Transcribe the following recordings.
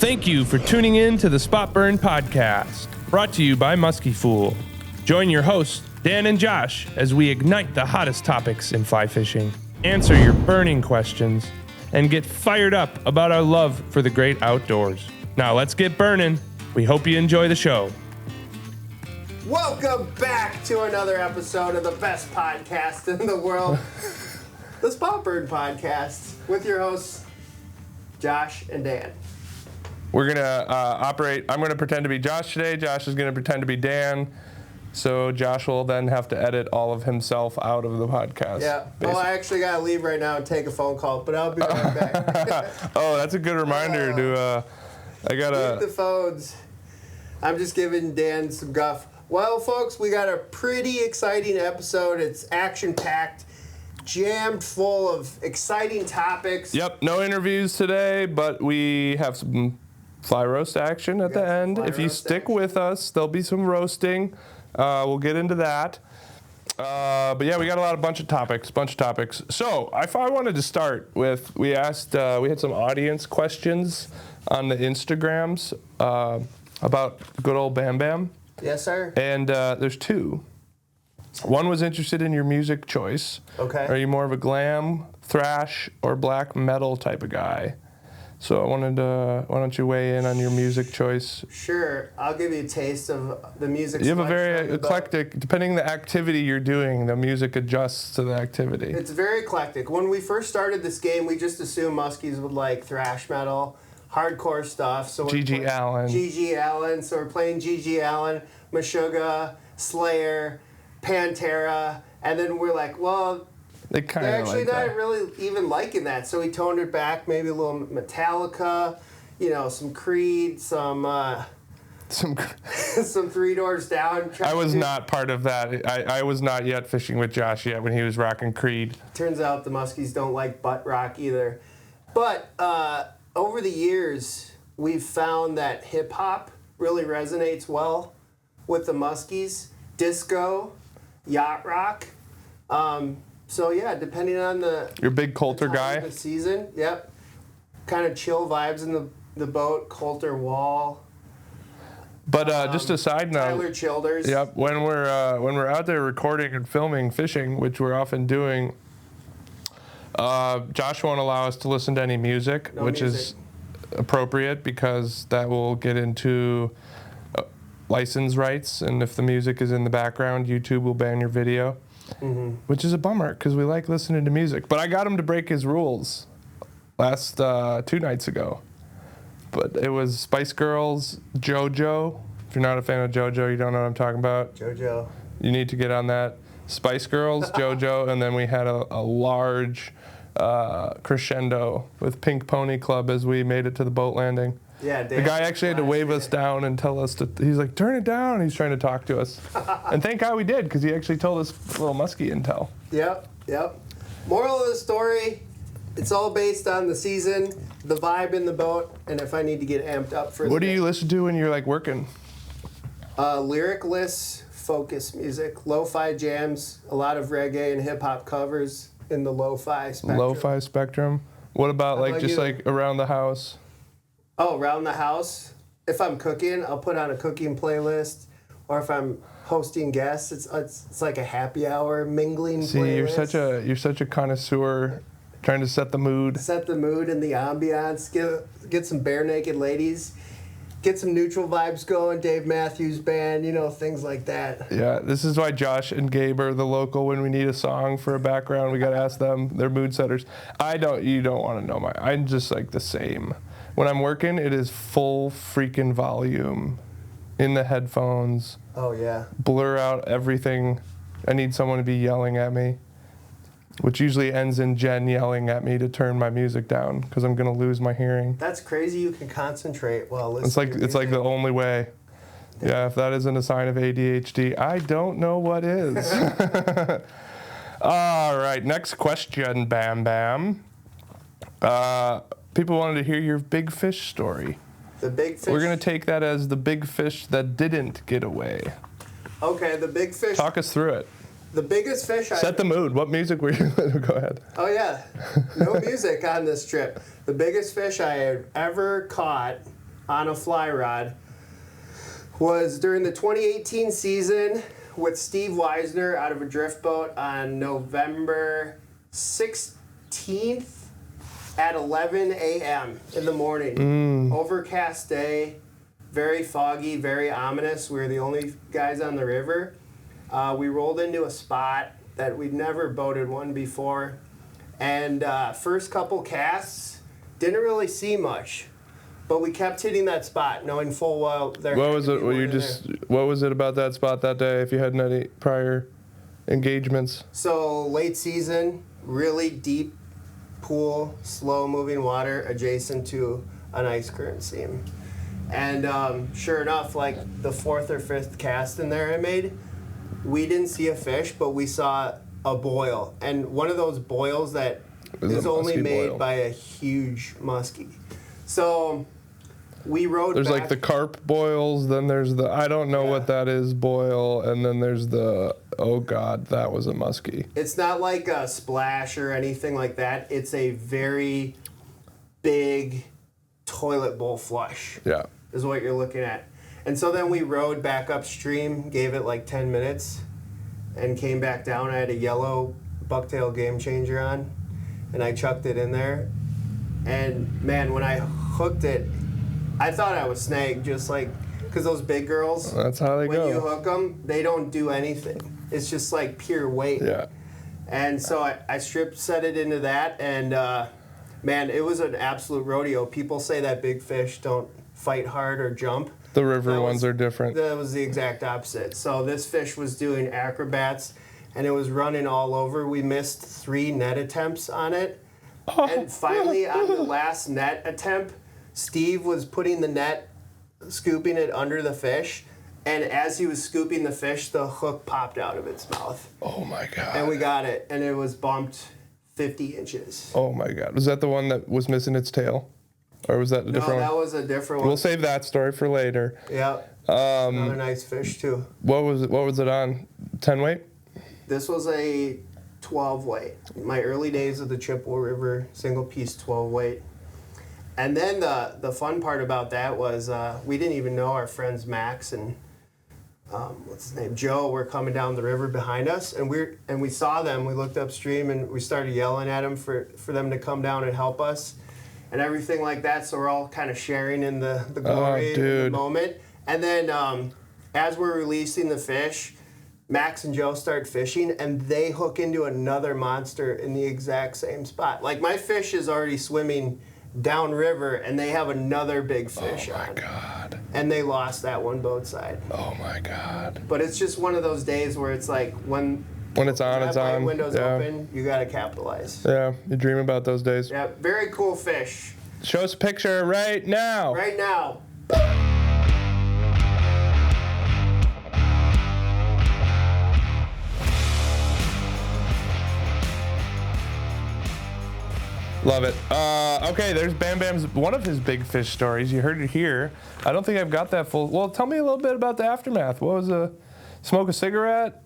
Thank you for tuning in to the Spot Burn Podcast, brought to you by musky-fueled. Join your hosts, Dan and Josh, as we ignite the hottest topics in fly fishing, answer your burning questions, and get fired up about our love for the great outdoors. Now let's get burning. We hope you enjoy the show. Welcome back to another episode of the best podcast in the world, the Spot Burn Podcast, with your hosts, Josh and Dan. We're going to I'm going to pretend to be Josh today. Josh is going to pretend to be Dan. So Josh will then have to edit all of himself out of the podcast. Yeah. Basically. Oh, I actually got to leave right now and take a phone call, but I'll be right back. Oh, that's a good reminder to, I got to... Leave the phones. I'm just giving Dan some guff. Well, folks, we got a pretty exciting episode. It's action-packed, jammed full of exciting topics. Yep, no interviews today, but we have some fly roast action at the end. If you stick with us, there'll be some roasting. We'll get into that. But yeah, we got a bunch of topics. So I wanted to start with, we had some audience questions on the Instagrams about good old Bam Bam. Yes, sir. And there's two. One was interested in your music choice. Okay. Are you more of a glam, thrash, or black metal type of guy? So I wanted to, why don't you weigh in on your music choice? Sure. I'll give you a taste of the music. You have a very eclectic, depending on the activity you're doing, the music adjusts to the activity. It's very eclectic. When we first started this game, we just assumed Muskies would like thrash metal, hardcore stuff. So G.G. Allen. So we're playing G.G. Allen, Meshuggah, Slayer, Pantera, and then we're like, well, they're actually not really even liking that. So we toned it back, maybe a little Metallica, some Creed, some Three Doors Down. I was not part of that. I was not yet fishing with Josh yet when he was rocking Creed. Turns out the Muskies don't like butt rock either. But over the years, we've found that hip-hop really resonates well with the Muskies. Disco, yacht rock. So yeah, depending on you're a big Coulter guy. The season, yep. Kind of chill vibes in the boat. Coulter Wall. But just a side note. Tyler Childers. Yep. When we're out there recording and filming fishing, which we're often doing, Josh won't allow us to listen to any music, is appropriate because that will get into license rights, and if the music is in the background, YouTube will ban your video. Mm-hmm. Which is a bummer because we like listening to music. But I got him to break his rules last 2 nights ago. But it was Spice Girls, JoJo. If you're not a fan of JoJo, you don't know what I'm talking about. JoJo. You need to get on that. Spice Girls, JoJo, and then we had a large crescendo with Pink Pony Club as we made it to the boat landing. Yeah, the guy actually had to wave us down and tell us he's like, turn it down. He's trying to talk to us. And thank God we did, because he actually told us a little musky intel. Yep. Moral of the story, it's all based on the season, the vibe in the boat, and if I need to get amped up for What do you listen to when you're like working? Lyricless, focus music, lo-fi jams, a lot of reggae and hip-hop covers in the lo-fi spectrum. Lo-fi spectrum? What about like around the house? Oh, around the house. If I'm cooking, I'll put on a cooking playlist. Or if I'm hosting guests, it's like a happy hour mingling playlist. You're such a connoisseur, trying to set the mood. Set the mood and the ambiance. Get some bare naked ladies. Get some neutral vibes going. Dave Matthews Band, things like that. Yeah, this is why Josh and Gabe are the local when we need a song for a background. We got to ask them. They're mood setters. You don't want to know I'm just like the same. When I'm working, it is full freaking volume in the headphones. Oh, yeah. Blur out everything. I need someone to be yelling at me, which usually ends in Jen yelling at me to turn my music down because I'm going to lose my hearing. That's crazy you can concentrate while listening It's like the only way. Yeah, if that isn't a sign of ADHD, I don't know what is. All right, next question, Bam Bam. People wanted to hear your big fish story. The big fish? We're going to take that as the big fish that didn't get away. Okay, the big fish. Talk us through it. The biggest fish Set the mood. What music were you... Go ahead. Oh, yeah. No music on this trip. The biggest fish I had ever caught on a fly rod was during the 2018 season with Steve Weisner out of a drift boat on November 16th at 11 a.m. in the morning. Overcast day, very foggy, very ominous. We were the only guys on the river. We rolled into a spot that we'd never boated one before. And first couple casts, didn't really see much. But we kept hitting that spot, knowing full well there. What was it? What was it about that spot that day? If you hadn't had any prior engagements. So late season, really deep pool, slow moving water adjacent to an ice current seam, and sure enough, like the fourth or fifth cast in there I made, we didn't see a fish, but we saw a boil, and one of those boils that is only made by a huge muskie. So we rode There's back. like the carp boils, then there's the, I don't know what that is, boil, and then there's the, oh God, that was a muskie. It's not like a splash or anything like that. It's a very big toilet bowl flush. Yeah. Is what you're looking at. And so then we rode back upstream, gave it like 10 minutes, and came back down. I had a yellow bucktail game changer on, and I chucked it in there. And man, when I hooked it, I thought I was snagged, just like, because those big girls, that's how they go. When you hook them, they don't do anything. It's just like pure weight. Yeah. And so I strip set it into that, and man, it was an absolute rodeo. People say that big fish don't fight hard or jump. The river ones are different. That was the exact opposite. So this fish was doing acrobats, and it was running all over. We missed 3 net attempts on it. And finally, on the last net attempt, Steve was putting the net, scooping it under the fish, and as he was scooping the fish, the hook popped out of its mouth. Oh my God. And we got it, and it was bumped 50 inches. Oh my God. Was that the one that was missing its tail? Or was that a different one? No, that was a different one. We'll save that story for later. Yep. Another nice fish, too. What was it on? 10 weight? This was a 12 weight. My early days of the Chippewa River, single piece 12 weight. And then the fun part about that was we didn't even know our friends Max and what's his name, Joe, were coming down the river behind us, and we saw them. We looked upstream and we started yelling at them for them to come down and help us and everything like that. So we're all kind of sharing in the glory of the moment. And then as we're releasing the fish, Max and Joe start fishing, and they hook into another monster in the exact same spot. Like, my fish is already swimming downriver, and they have another big fish on. Oh my God. And they lost that one boat side. Oh my God. But it's just one of those days where it's like when it's on, it's on. Window's open, you gotta capitalize. Yeah, you dream about those days. Yeah, very cool fish. Show us a picture right now. Right now. Love it. Okay, there's Bam Bam's, one of his big fish stories. You heard it here. I don't think I've got that full. Well, tell me a little bit about the aftermath. What was smoke a cigarette?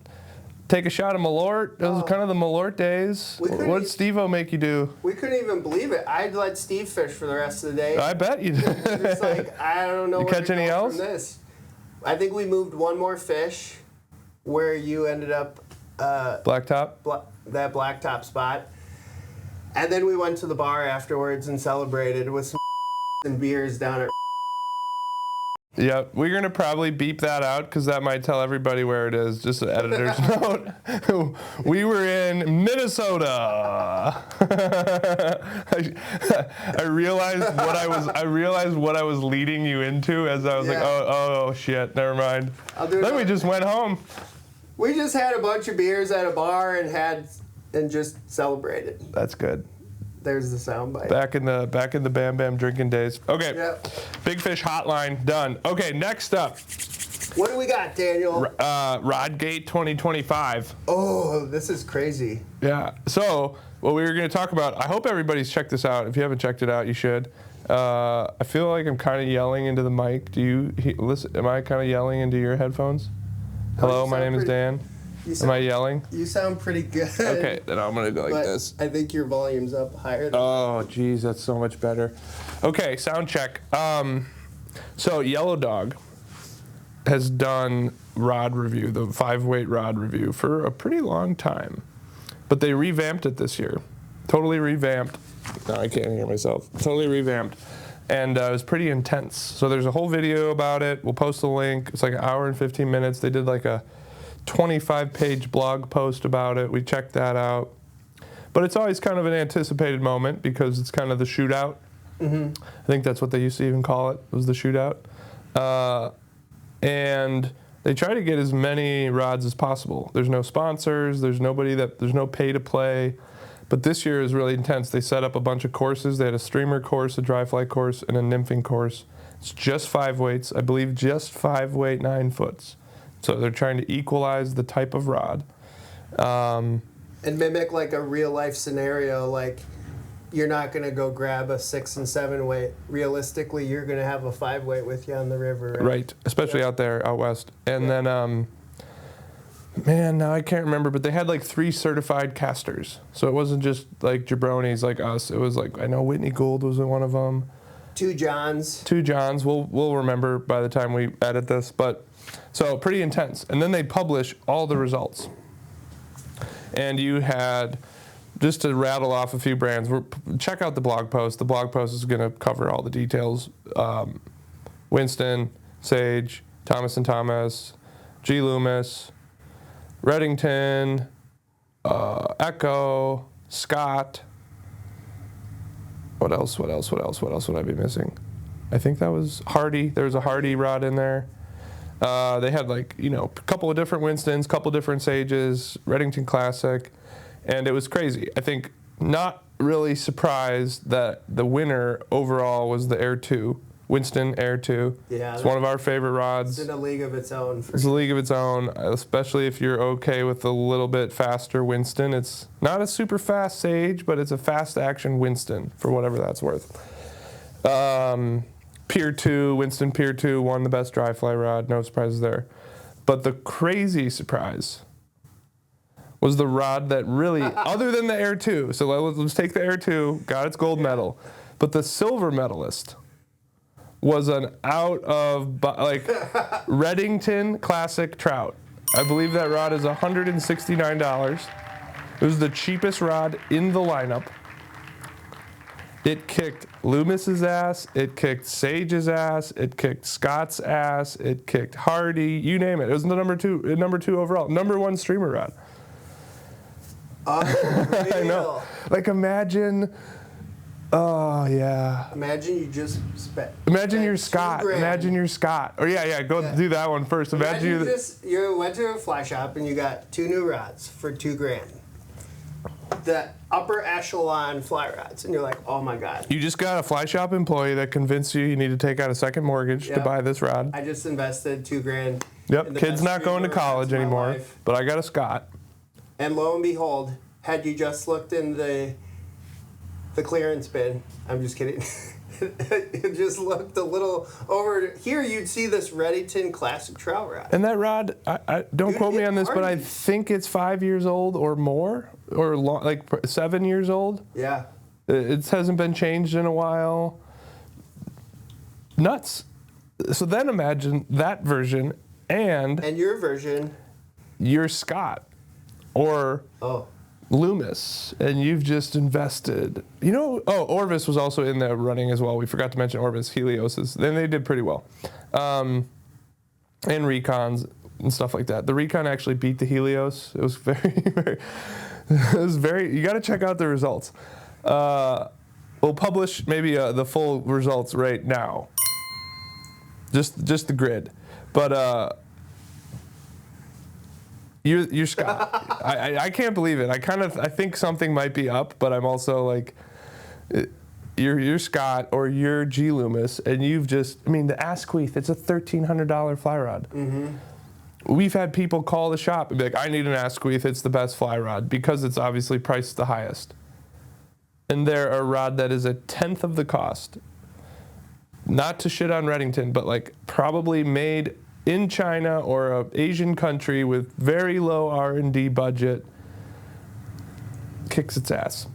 Take a shot of Malort? It was kind of the Malort days. What did Steve-O make you do? We couldn't even believe it. I'd let Steve fish for the rest of the day. I bet you did. It's like, I don't know you where catch to any go else? from this. I think we moved one more fish where you ended up Blacktop? that blacktop spot. And then we went to the bar afterwards and celebrated with some and beers down at. Yep, we're going to probably beep that out because that might tell everybody where it is. Just an editor's note. We were in Minnesota. I realized what I was leading you into as I was like, oh shit, never mind. Then we just went home. We just had a bunch of beers at a bar and just celebrated. That's good. There's the soundbite. Back in the Bam Bam drinking days. Okay. Yep. Big Fish Hotline done. Okay, next up. What do we got, Daniel? Rodgate 2025. Oh, this is crazy. Yeah. So what we were going to talk about. I hope everybody's checked this out. If you haven't checked it out, you should. I feel like I'm kind of yelling into the mic. Do you listen? Am I kind of yelling into your headphones? Hello, my name is Dan. Am I yelling? You sound pretty good. Okay, then I'm gonna go like this. I think your volume's up higher. Oh, geez, that's so much better. Okay, sound check. So Yellow Dog has done rod review, the 5-weight rod review, for a pretty long time. But they revamped it this year. Totally revamped. No, I can't hear myself. Totally revamped. And it was pretty intense. So there's a whole video about it. We'll post a link. It's like an hour and 15 minutes. They did like a 25-page blog post about it. We checked that out. But it's always kind of an anticipated moment because it's kind of the shootout. I think that's what they used to even call it, was the shootout. And they try to get as many rods as possible. There's no sponsors. There's no pay to play. But this year is really intense. They set up a bunch of courses. They had a streamer course, a dry fly course, and a nymphing course. It's just 5 weights. I believe just 5-weight 9-foots. So they're trying to equalize the type of rod. And mimic like a real life scenario, like you're not going to go grab a 6 and 7-weight. Realistically, you're going to have a 5-weight with you on the river, right? Right, especially out there, out west. And then, man, now I can't remember, but they had like 3 certified casters. So it wasn't just like jabronis like us. It was like, I know Whitney Gould was one of them. 2 Johns. 2 Johns. We'll remember by the time we edit this. But so pretty intense. And then they publish all the results. And you had, just to rattle off a few brands, check out the blog post. The blog post is going to cover all the details. Winston, Sage, Thomas & Thomas, G. Loomis, Reddington, Echo, Scott. What else would I be missing? I think that was Hardy. There was a Hardy rod in there. They had like, a couple of different Winstons, couple different Sages, Reddington Classic, and it was crazy. I think not really surprised that the winner overall was the Air 2, Winston Air 2. Yeah, it's one of our favorite rods. It's in a league of its own. It's a league of its own, especially if you're okay with a little bit faster Winston. It's not a super fast Sage, but it's a fast action Winston, for whatever that's worth. Pier 2, Winston Pier 2 won the best dry fly rod, no surprises there. But the crazy surprise was the rod that really, other than the Air 2, so let's take the Air 2, got its gold medal, but the silver medalist was an Reddington Classic Trout. I believe that rod is $169. It was the cheapest rod in the lineup. It kicked Loomis's ass, it kicked Sage's ass, it kicked Scott's ass, it kicked Hardy, you name it. It was the number two overall, number 1 streamer rod. I know. Like imagine, oh yeah. Imagine you just spent. Imagine you're Scott. Imagine you're Scott. Or go do that one first. Imagine you went to a fly shop and you got 2 new rods for $2,000. The upper echelon fly rods, and you're like, oh my god. You just got a fly shop employee that convinced you need to take out a second mortgage to buy this rod. I just invested $2,000. Yep, kid's not going to college anymore, but I got a Scott. And lo and behold, had you just looked in the clearance bin, I'm just kidding. It just looked a little over here. You'd see this Reddington Classic Trout rod. And that rod, I don't quote me on this, but I think it's 5 years old or more, or like 7 years old. Yeah. It hasn't been changed in a while. Nuts. So then imagine that version and your version. You're Scott or Loomis, and you've just invested. Orvis was also in the running as well. We forgot to mention Orvis, Helios's. Then they did pretty well. And Recons and stuff like that. The Recon actually beat the Helios. It was very, you got to check out the results. We'll publish maybe the full results right now. Just the grid. But You're Scott. I can't believe it. I think something might be up, but I'm also like, you're Scott or you're G. Loomis, and you've just, the Asquith, it's a $1,300 fly rod. Mm-hmm. We've had people call the shop and be like, I need an Asquith, it's the best fly rod, because it's obviously priced the highest. And they're a rod that is 1/10 of the cost. Not to shit on Reddington, but like probably made in China or an Asian country with very low R&D budget, kicks its ass.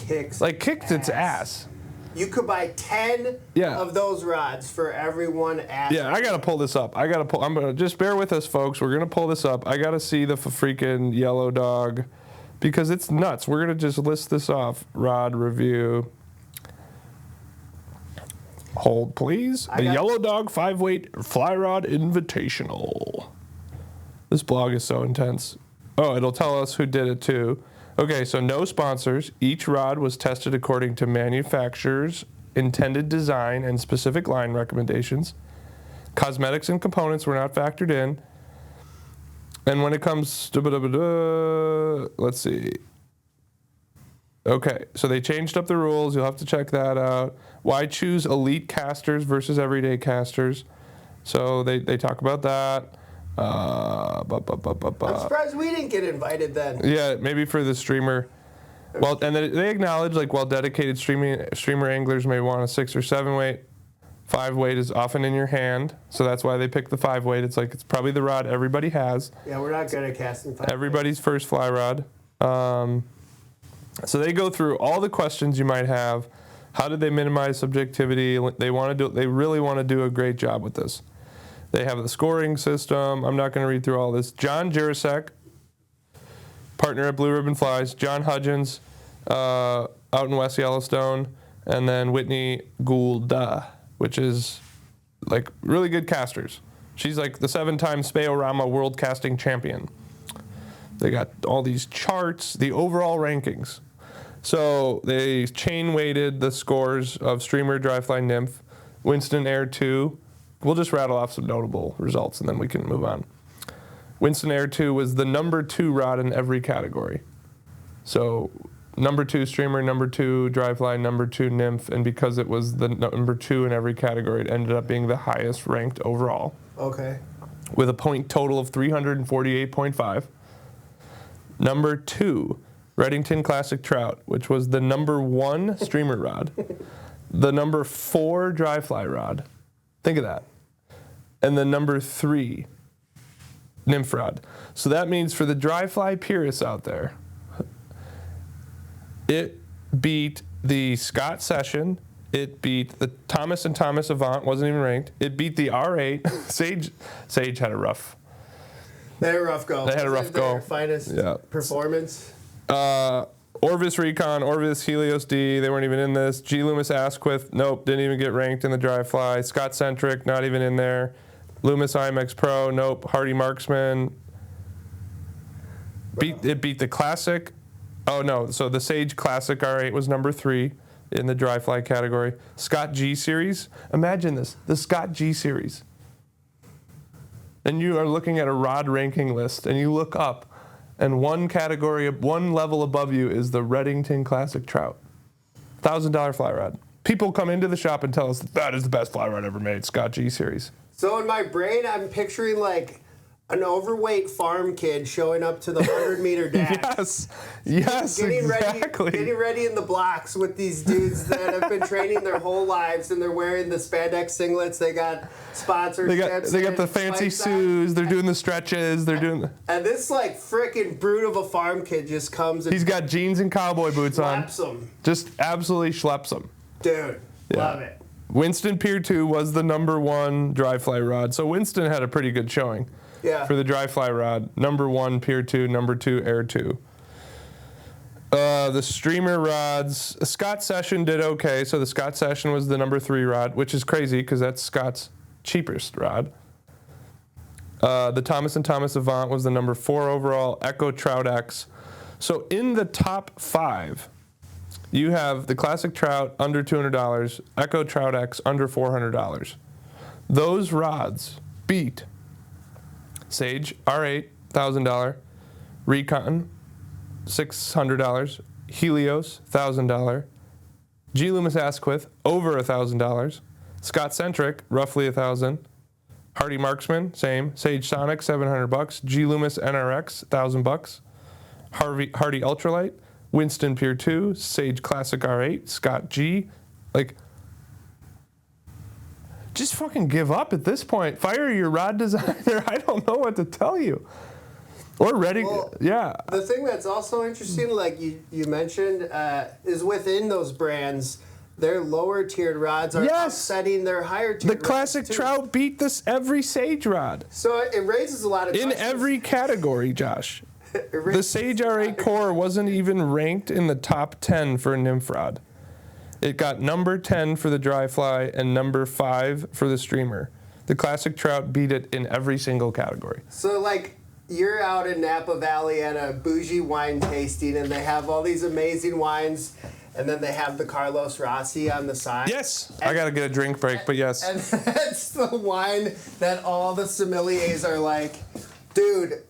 Its ass. You could buy 10 of those rods for every one ask. Yeah, I gotta pull this up. I'm gonna just bear with us, folks. We're gonna pull this up. I gotta see the freaking yellow dog because it's nuts. We're gonna just list this off. Rod review. Hold, please. The Yellow Dog 5-weight Fly Rod Invitational. This blog is so intense. Oh, it'll tell us who did it too. Okay, so no sponsors. Each rod was tested according to manufacturer's intended design and specific line recommendations. Cosmetics and components were not factored in. And when it comes to, let's see. Okay, so they changed up the rules. You'll have to check that out. Why choose elite casters versus everyday casters? So they talk about that. I'm surprised we didn't get invited then. Yeah, maybe for the streamer. Well, and they acknowledge, like, while dedicated streamer anglers may want a 6 or 7 weight, 5 weight is often in your hand. So that's why they pick the 5 weight. It's like, it's probably the rod everybody has. Yeah, we're not good at casting 5 Everybody's first fly rod. So they go through all the questions you might have. How did they minimize subjectivity? They really want to do a great job with this. They have the scoring system. I'm not going to read through all this. John Jurasek, partner at Blue Ribbon Flies. John Hudgens, out in West Yellowstone. And then Whitney Gould, which is like really good casters. She's like the 7-time Speorama World Casting Champion. They got all these charts, the overall rankings. So they chain weighted the scores of Streamer, Dry Fly, Nymph, Winston Air 2. We'll just rattle off some notable results and then we can move on. Winston Air 2 was the number 2 rod in every category. So number 2 Streamer, number 2 Dry Fly, number 2 Nymph, and because it was the number 2 in every category, it ended up being the highest ranked overall. Okay. With a point total of 348.5. Number 2, Reddington Classic Trout, which was the number 1 streamer rod. The number 4 dry fly rod. Think of that. And the number 3 nymph rod. So that means for the dry fly purists out there, it beat the Scott Session. It beat the Thomas & Thomas Avant, wasn't even ranked. It beat the R8. Sage had a rough. They had a rough go. They had a rough go. Their finest performance. Orvis Recon, Orvis Helios D, they weren't even in this. G. Loomis Asquith, nope, didn't even get ranked in the dry fly. Scott Centric, not even in there. Loomis IMX Pro, nope. Hardy Marksman. It beat the Classic. Oh, no, so the Sage Classic R8 was number 3 in the dry fly category. Scott G Series, imagine this, the Scott G Series. And you are looking at a rod ranking list, and you look up, and one level above you is the Reddington Classic Trout. $1,000 fly rod. People come into the shop and tell us that is the best fly rod ever made, Scott G Series. So in my brain, I'm picturing like an overweight farm kid showing up to the 100-meter dash. Yes, exactly. Getting ready in the blocks with these dudes that have been training their whole lives, and they're wearing the spandex singlets. They got sponsorships. They got the fancy shoes. They're doing the stretches. They're doing. And this like freaking brute of a farm kid just comes and he's got jeans and cowboy boots on. Schleps them. Just absolutely schleps them. Dude, love it. Winston Pier 2 was the number 1 dry fly rod. So Winston had a pretty good showing. Yeah. For the dry fly rod, number 1 Pier 2, number 2 Air 2. The streamer rods, Scott Session did okay. So the Scott Session was the number 3 rod, which is crazy because that's Scott's cheapest rod. The Thomas & Thomas Avant was the number 4 overall. Echo Trout X. So in the top 5, you have the Classic Trout under $200, Echo Trout X under $400. Those rods beat Sage R8, $1,000. Recon, $600. Helios, $1,000. G. Loomis Asquith, over $1,000. Scott Centric, roughly $1,000. Hardy Marksman, same. Sage Sonic, $700. G. Loomis NRX, $1,000. Hardy Ultralight. Winston Pier 2, Sage Classic R8, Scott G. Like, just fucking give up at this point. Fire your rod designer. I don't know what to tell you. Or Redding, yeah. The thing that's also interesting, like you mentioned, is within those brands, their lower tiered rods are offsetting their higher tiered rods. The classic Trout beat this every Sage rod. So it raises a lot of questions. In every category, Josh. The Sage RA Core wasn't even ranked in the top 10 for a nymph rod. It got number 10 for the dry fly and number 5 for the streamer. The classic Trout beat it in every single category. So, like, you're out in Napa Valley at a bougie wine tasting, and they have all these amazing wines, and then they have the Carlos Rossi on the side. Yes. I got to get a drink break, but yes. And that's the wine that all the sommeliers are like, dude,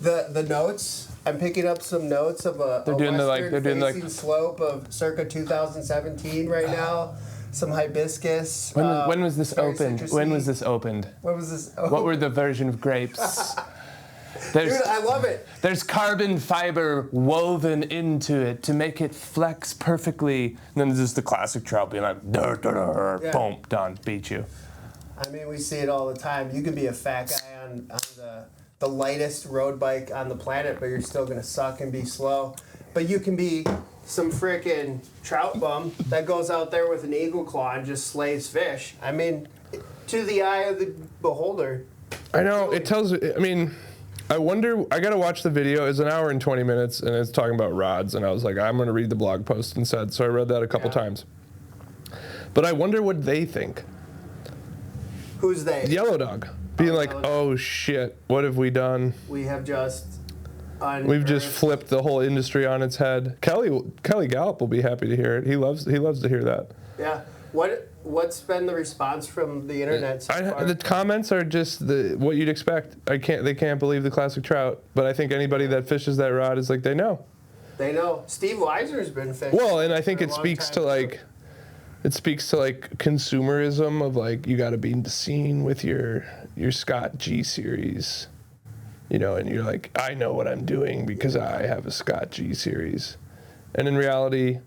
the notes, I'm picking up some notes of a western-facing slope of circa 2017 right now. Some hibiscus. When was this opened? When was this opened? When was this opened? What were the version of grapes? Dude, I love it. There's carbon fiber woven into it to make it flex perfectly. And then there's just the classic Trout being like, boom, done, beat you. I mean, we see it all the time. You can be a fat guy on the lightest road bike on the planet, but you're still going to suck and be slow. But you can be some frickin' trout bum that goes out there with an eagle claw and just slays fish. I mean, to the eye of the beholder. I know, it tells, I mean, I wonder, I got to watch the video. It's an hour and 20 minutes, and it's talking about rods, and I was like, I'm going to read the blog post instead, so I read that a couple times. But I wonder what they think. Who's they? Yellow Dog. Being like, oh shit, what have we done? We have just We've just flipped the whole industry on its head. Kelly Galloup will be happy to hear it. He loves to hear that. Yeah. What's been the response from the internet so far? The comments are just what you'd expect. They can't believe the classic Trout, but I think anybody that fishes that rod is like, they know. They know. Steve Weiser's been fishing. Well, and I think it speaks to like consumerism of like, you got to be seen with your Scott G series. You know, and you're like, I know what I'm doing because I have a Scott G series. And in reality,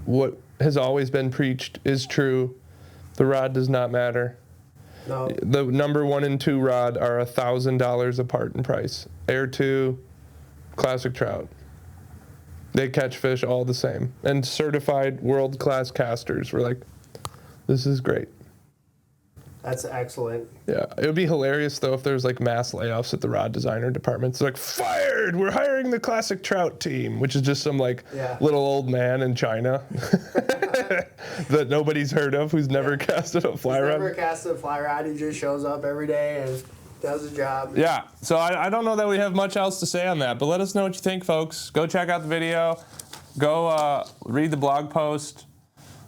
what has always been preached is true. The rod does not matter. No. The number 1 and 2 rod are $1,000 apart in price. Air 2, classic Trout. They catch fish all the same. And certified world-class casters were like, this is great. That's excellent. Yeah, it would be hilarious though if there's like mass layoffs at the rod designer department. It's like, fired! We're hiring the classic Trout team, which is just some like little old man in China that nobody's heard of, who's never casted a fly rod. Never casted a fly rod. He just shows up every day and does his job. Yeah, so I don't know that we have much else to say on that, but let us know what you think, folks. Go check out the video. Go read the blog post.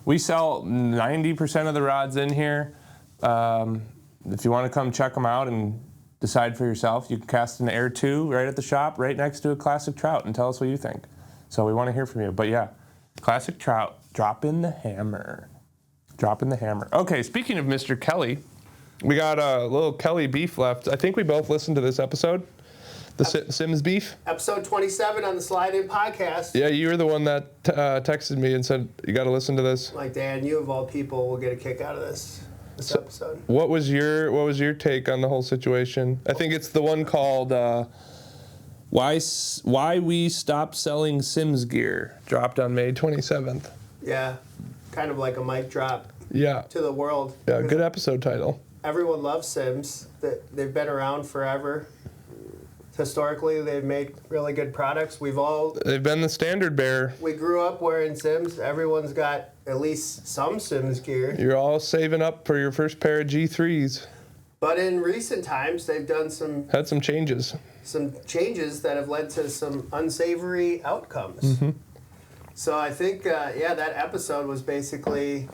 We sell 90% of the rods in here. If you want to come check them out and decide for yourself, you can cast an Air 2 right at the shop, right next to a classic Trout, and tell us what you think. So we want to hear from you. But yeah, classic Trout, drop in the hammer. Drop in the hammer. Okay, speaking of Mr. Kelly, we got a little Kelly beef left. I think we both listened to this episode, the Simms beef. Episode 27 on the Slide In podcast. Yeah, you were the one that texted me and said, you got to listen to this. Like, Dan, you of all people will get a kick out of this episode. What was your take on the whole situation? I think it's the one called Why We Stopped Selling Simms Gear, dropped on May 27th. Yeah, kind of like a mic drop. Yeah. To the world. Yeah, good episode title. Everyone loves Simms. They've been around forever. Historically, they've made really good products. They've been the standard bearer. We grew up wearing Simms. Everyone's got at least some Simms gear. You're all saving up for your first pair of G3s. But in recent times, they've done had some changes. Some changes that have led to some unsavory outcomes. Mm-hmm. So I think, that episode was basically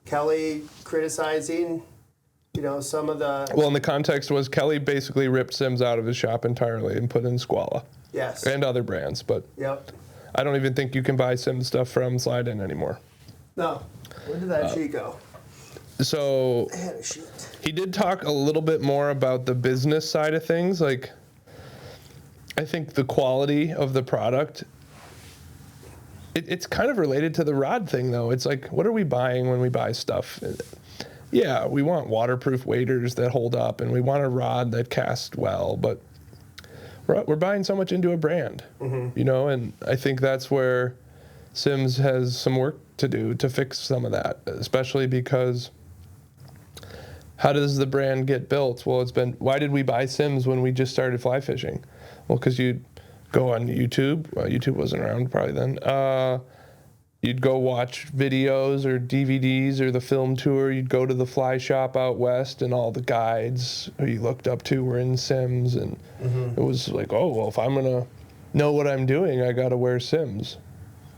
Kelly criticizing, some of the... Well, and the context was Kelly basically ripped Simms out of his shop entirely and put in Skwala. Yes. And other brands, but yep. I don't even think you can buy Simms stuff from Slide In anymore. No. Where did that sheet go? So I had a sheet. He did talk a little bit more about the business side of things. Like, I think the quality of the product, it's kind of related to the rod thing, though. It's like, what are we buying when we buy stuff? Yeah, we want waterproof waders that hold up, and we want a rod that casts well, but we're buying so much into a brand, and I think that's where Simms has some work to do to fix some of that, especially because how does the brand get built? Well, why did we buy Simms when we just started fly fishing? Well, because you'd go on YouTube. Well, YouTube wasn't around probably then. You'd go watch videos or DVDs or the film tour. You'd go to the fly shop out west, and all the guides who you looked up to were in Simms. And it was like, oh, well, if I'm going to know what I'm doing, I got to wear Simms.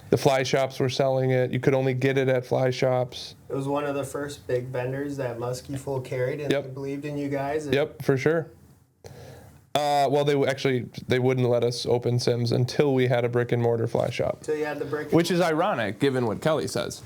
The fly shops were selling it. You could only get it at fly shops. It was one of the first big vendors that musky-fueled carried, and they believed in you guys. Yep, for sure. Well, they wouldn't let us open Simms until we had a brick and mortar fly shop. So you had the brick. Which is ironic, given what Kelly says,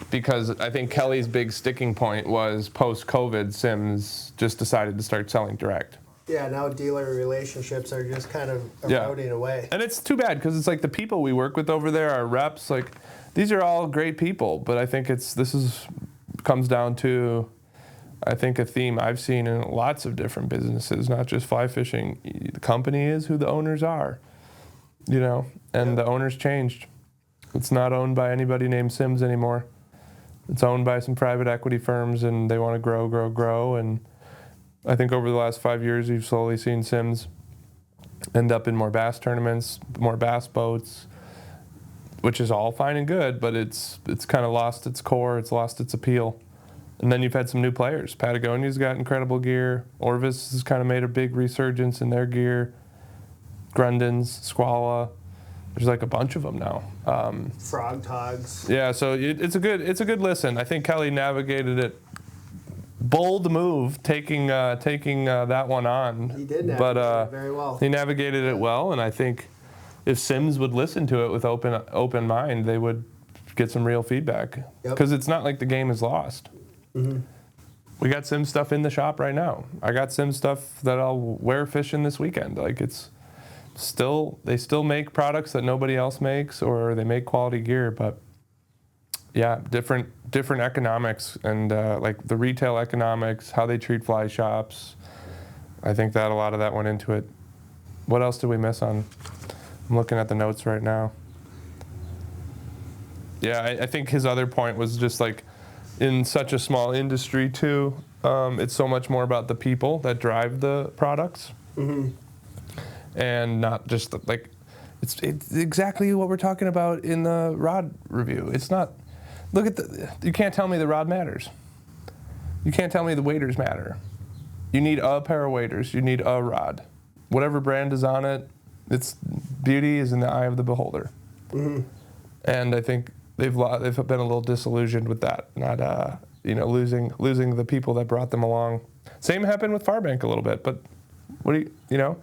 because I think Kelly's big sticking point was post-COVID, Simms just decided to start selling direct. Yeah, now dealer relationships are just kind of eroding away. And it's too bad because it's like the people we work with over there, our reps, like these are all great people, but I think comes down to, I think, a theme I've seen in lots of different businesses, not just fly fishing. The company is who the owners are, and the owners changed. It's not owned by anybody named Simms anymore. It's owned by some private equity firms, and they want to grow. And I think over the last 5 years, we've slowly seen Simms end up in more bass tournaments, more bass boats, which is all fine and good, but it's kind of lost its core, it's lost its appeal. And then you've had some new players. Patagonia's got incredible gear. Orvis has kind of made a big resurgence in their gear. Grundens, Skwala. There's like a bunch of them now. Frog Togs. Yeah, so it's a good listen. I think Kelly navigated it. Bold move, taking that one on. He did navigate it very well. He navigated it well, and I think if Simms would listen to it with open mind, they would get some real feedback. Because it's not like the game is lost. We got Simms stuff in the shop right now. I got Simms stuff that I'll wear fishing this weekend. Like they still make products that nobody else makes, or they make quality gear, but yeah, different economics and like the retail economics, how they treat fly shops. I think that a lot of that went into it. What else did we miss on? I'm looking at the notes right now. Yeah, I think his other point was just like, in such a small industry too, it's so much more about the people that drive the products, and not just it's exactly what we're talking about in the rod review. It's not. You can't tell me the rod matters. You can't tell me the waders matter. You need a pair of waders. You need a rod. Whatever brand is on it, its beauty is in the eye of the beholder. And I think they've been a little disillusioned with that, not losing the people that brought them along. Same happened with Farbank a little bit, but what do you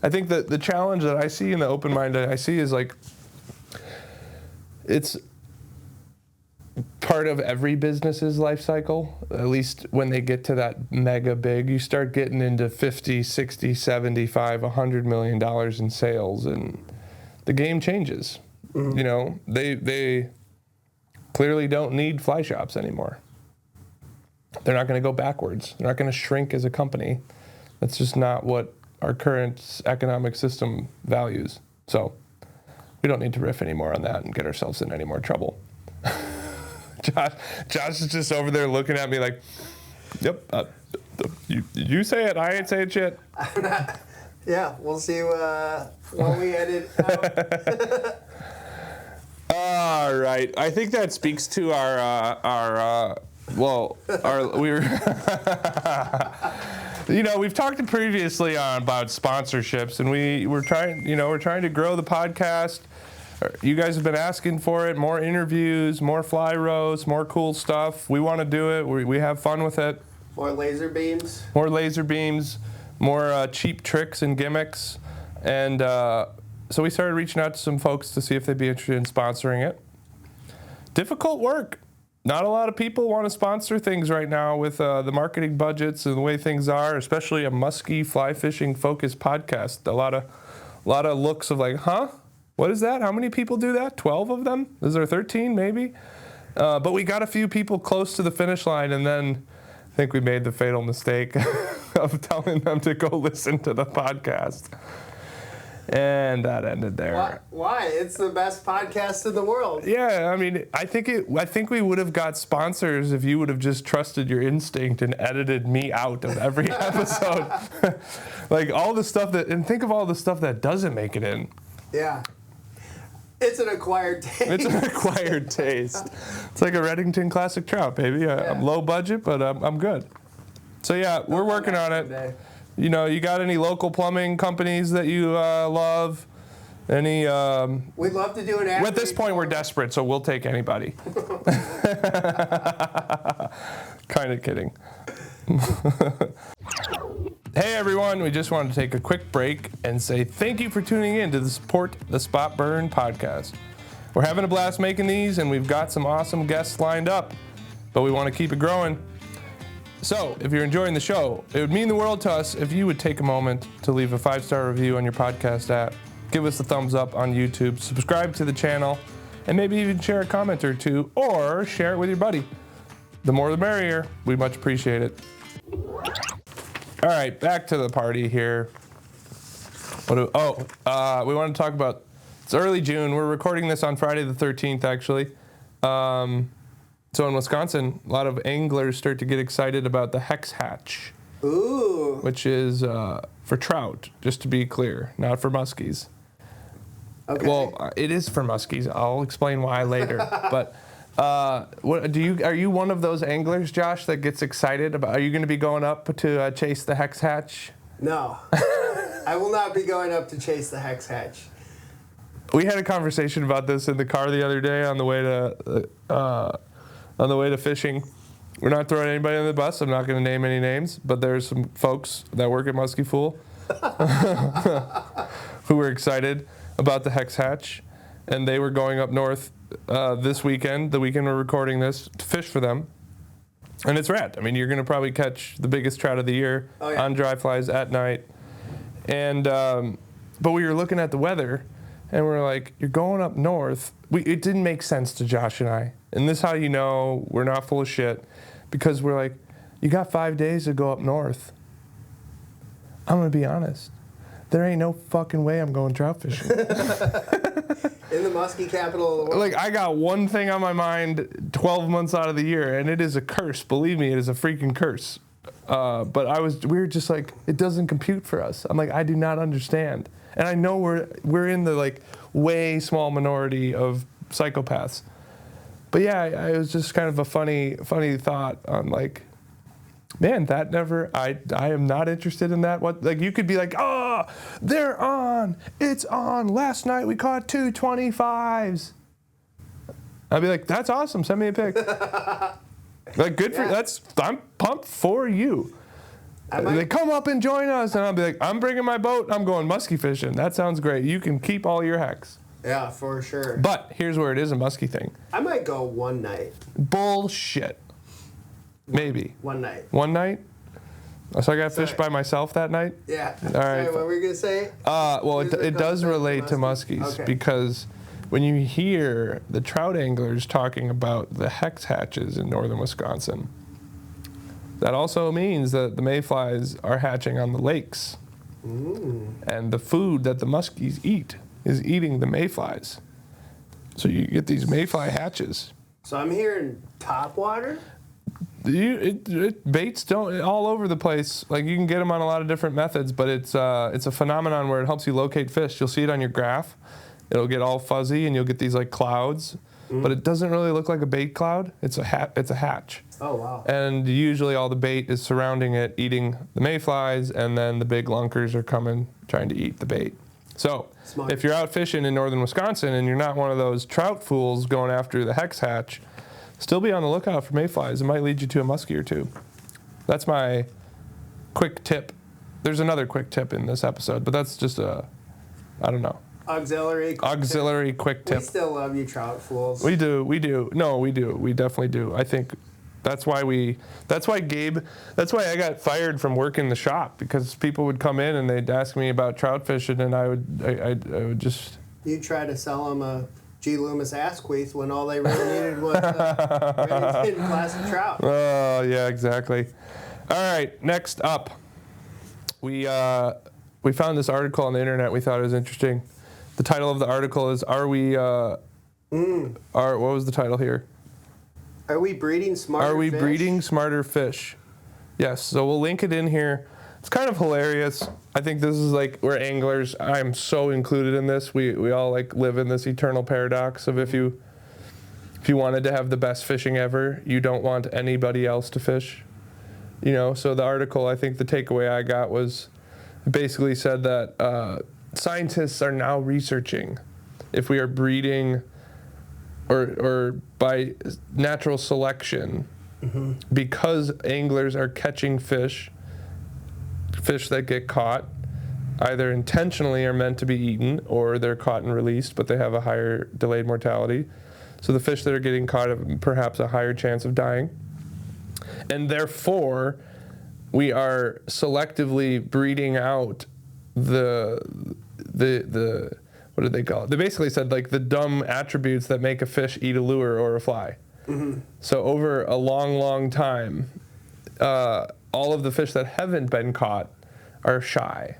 I think that the challenge that I see in the open mind I see is like, it's part of every business's life cycle. At least when they get to that mega big, you start getting into 50, 60, 75, $100 million in sales, and the game changes. They clearly don't need fly shops anymore. They're not going to go backwards. They're not going to shrink as a company. That's just not what our current economic system values. So we don't need to riff anymore on that and get ourselves in any more trouble. Josh is just over there looking at me like, yep, you say it, I ain't saying shit. Yeah, we'll see when we edit out. All right, I think that speaks to we've talked previously about sponsorships, and we're trying to grow the podcast. You guys have been asking for it, more interviews, more fly rows, more cool stuff. We want to do it. We have fun with it. More laser beams. More cheap tricks and gimmicks. And so we started reaching out to some folks to see if they'd be interested in sponsoring it. Difficult work. Not a lot of people want to sponsor things right now with the marketing budgets and the way things are, especially a musky fly fishing focused podcast. A lot of looks of like, huh? What is that? How many people do that? 12 of them? Is there 13 maybe? But we got a few people close to the finish line, and then I think we made the fatal mistake of telling them to go listen to the podcast. And that ended there. Why? It's the best podcast in the world. Yeah, I mean, I think we would have got sponsors if you would have just trusted your instinct and edited me out of every episode. Like all the stuff and think of all the stuff that doesn't make it in. Yeah. It's an acquired taste. It's an acquired taste. It's like a Reddington classic trout, baby. I'm low budget, but I'm good. So yeah, we're working on it. Today. You know, you got any local plumbing companies that you love? Any? We'd love to do an ad. At this point, we're desperate, so we'll take anybody. Kind of kidding. Hey everyone, we just wanted to take a quick break and say thank you for tuning in to the Support the Spot Burn podcast. We're having a blast making these, and we've got some awesome guests lined up, but we want to keep it growing. So, if you're enjoying the show, it would mean the world to us if you would take a moment to leave a 5-star review on your podcast app, give us a thumbs up on YouTube, subscribe to the channel, and maybe even share a comment or two, or share it with your buddy. The more the merrier. We much appreciate it. All right, back to the party here. We want to talk about, it's early June. We're recording this on Friday the 13th, actually. So in Wisconsin, a lot of anglers start to get excited about the hex hatch. Ooh. Which is for trout, just to be clear, not for muskies. Okay. Well, it is for muskies. I'll explain why later. But are you one of those anglers, Josh, that gets excited about? Are you going to be going up to chase the hex hatch? No, I will not be going up to chase the hex hatch. We had a conversation about this in the car the other day on the way to fishing. We're not throwing anybody on the bus. I'm not going to name any names, but there's some folks that work at Musky-fueled who were excited about the hex hatch, and they were going up north this weekend, the weekend we're recording this, to fish for them. And it's rad. I mean, you're going to probably catch the biggest trout of the year on dry flies at night. And but we were looking at the weather, and we're like, you're going up north. It didn't make sense to Josh and I. And this is how you know we're not full of shit, because we're like, you got 5 days to go up north. I'm going to be honest. There ain't no fucking way I'm going trout fishing. In the musky capital of the world. Like, I got one thing on my mind 12 months out of the year, and it is a curse. Believe me, it is a freaking curse. But we were just like, it doesn't compute for us. I'm like, I do not understand. And I know we're in the like way small minority of psychopaths. But yeah, it was just kind of a funny thought on like, man, that never, I am not interested in that. What, like, you could be like, oh, they're on, it's on. Last night we caught 2 25s. I'd be like, that's awesome. Send me a pic. Like, good for, I'm pumped for you. They come up and join us, and I'll be like, I'm bringing my boat. I'm going musky fishing. That sounds great. You can keep all your hex. Yeah, for sure. But here's where it is a musky thing. I might go one night. Bullshit. Maybe. One night. One night? So I got fished by myself that night? Yeah. All right. Sorry, what were you going to say? Well, it does relate to muskies, because when you hear the trout anglers talking about the hex hatches in northern Wisconsin, that also means that the mayflies are hatching on the lakes. And the food that the muskies eat is eating the mayflies. So you get these mayfly hatches. So I'm hearing topwater? Baits don't all over the place. Like, you can get them on a lot of different methods, but it's a phenomenon where it helps you locate fish. You'll see it on your graph. It'll get all fuzzy, and you'll get these like clouds, but it doesn't really look like a bait cloud. It's a hatch. Oh wow! And usually all the bait is surrounding it, eating the mayflies, and then the big lunkers are coming trying to eat the bait. So if you're out fishing in northern Wisconsin and you're not one of those trout fools going after the hex hatch, still be on the lookout for mayflies. It might lead you to a muskie or two. That's my quick tip. There's another quick tip in this episode, but that's just I don't know. Auxiliary quick tip. We still love you, trout fools. We do. No, we do. We definitely do. I think that's why I got fired from working the shop, because people would come in and they'd ask me about trout fishing, and I would just... You try to sell them a G. Loomis Asquith when all they really needed was Reddington classic trout. Oh, yeah, exactly. All right, next up. we found this article on the internet. We thought it was interesting. The title of the article is, what was the title here? Are we breeding smarter fish? Are we breeding smarter fish? Yes, so we'll link it in here. It's kind of hilarious. I think this is like, we're anglers. I'm so included in this. We all like live in this eternal paradox of if you wanted to have the best fishing ever, you don't want anybody else to fish. You know, so the article, I think the takeaway I got was, basically said that scientists are now researching if we are breeding or by natural selection, because anglers are catching fish that get caught either intentionally are meant to be eaten, or they're caught and released but they have a higher delayed mortality. So the fish that are getting caught have perhaps a higher chance of dying, and therefore we are selectively breeding out the what did they call it? They basically said like the dumb attributes that make a fish eat a lure or a fly. So over a long time, all of the fish that haven't been caught are shy.